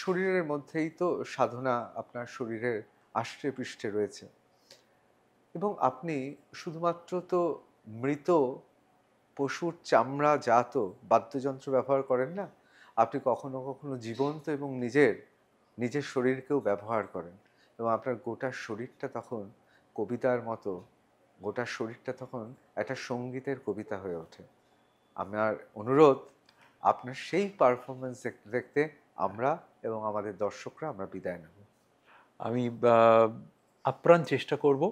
শরীরের মধ্যেই তো সাধনা আপনার শরীরের আষ্টে পৃষ্ঠে রয়েছে, এবং আপনি শুধুমাত্র তো মৃত পশুর চামড়া জাত বাদ্যযন্ত্র ব্যবহার করেন না, আপনি কখনো কখনো জীবন্ত এবং নিজের শরীরকেও ব্যবহার করেন, এবং আপনার গোটা শরীরটা তখন কবিতার মতো, গোটা শরীরটা তখন একটা সঙ্গীতের কবিতা হয়ে ওঠে। আমার অনুরোধ, আপনার সেই পারফরমেন্স দেখতে দেখতে আমরা এবং আমাদের দর্শকরা আমরা বিদায় নেব। আমি আপ্রাণ চেষ্টা করব।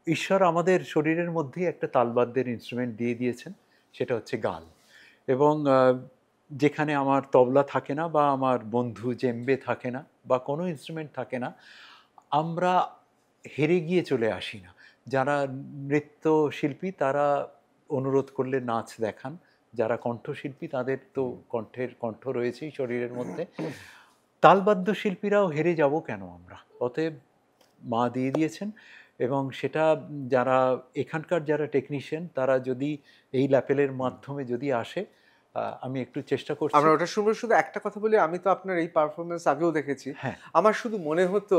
ঈশ্বর আমাদের শরীরের মধ্যেই একটা তালবাদ্যের ইনস্ট্রুমেন্ট দিয়ে দিয়েছেন, সেটা হচ্ছে গাল। এবং যেখানে আমার তবলা থাকে না, বা আমার বন্ধু জেম্বে থাকে না, বা কোনো ইনস্ট্রুমেন্ট থাকে না, আমরা হেরে গিয়ে চলে আসি না। যারা নৃত্যশিল্পী তারা অনুরোধ করলে নাচ দেখান, যারা কণ্ঠশিল্পী তাদের তো কণ্ঠ রয়েছেই শরীরের মধ্যে। তালবাদ্য শিল্পীরাও হেরে যাব কেন আমরা? অতএব মা দিয়ে দিয়েছেন, এবং সেটা যারা এখানকার যারা টেকনিশিয়ান, তারা যদি এই ল্যাপেলের মাধ্যমে যদি আসে, আমি একটু চেষ্টা করছি। আমরা ওটা শুনবো। শুধু একটা কথা বলি, আমি তো আপনার এই পারফরমেন্স আগেও দেখেছি। হ্যাঁ। আমার শুধু মনে হতো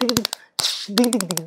দিক দিক দিক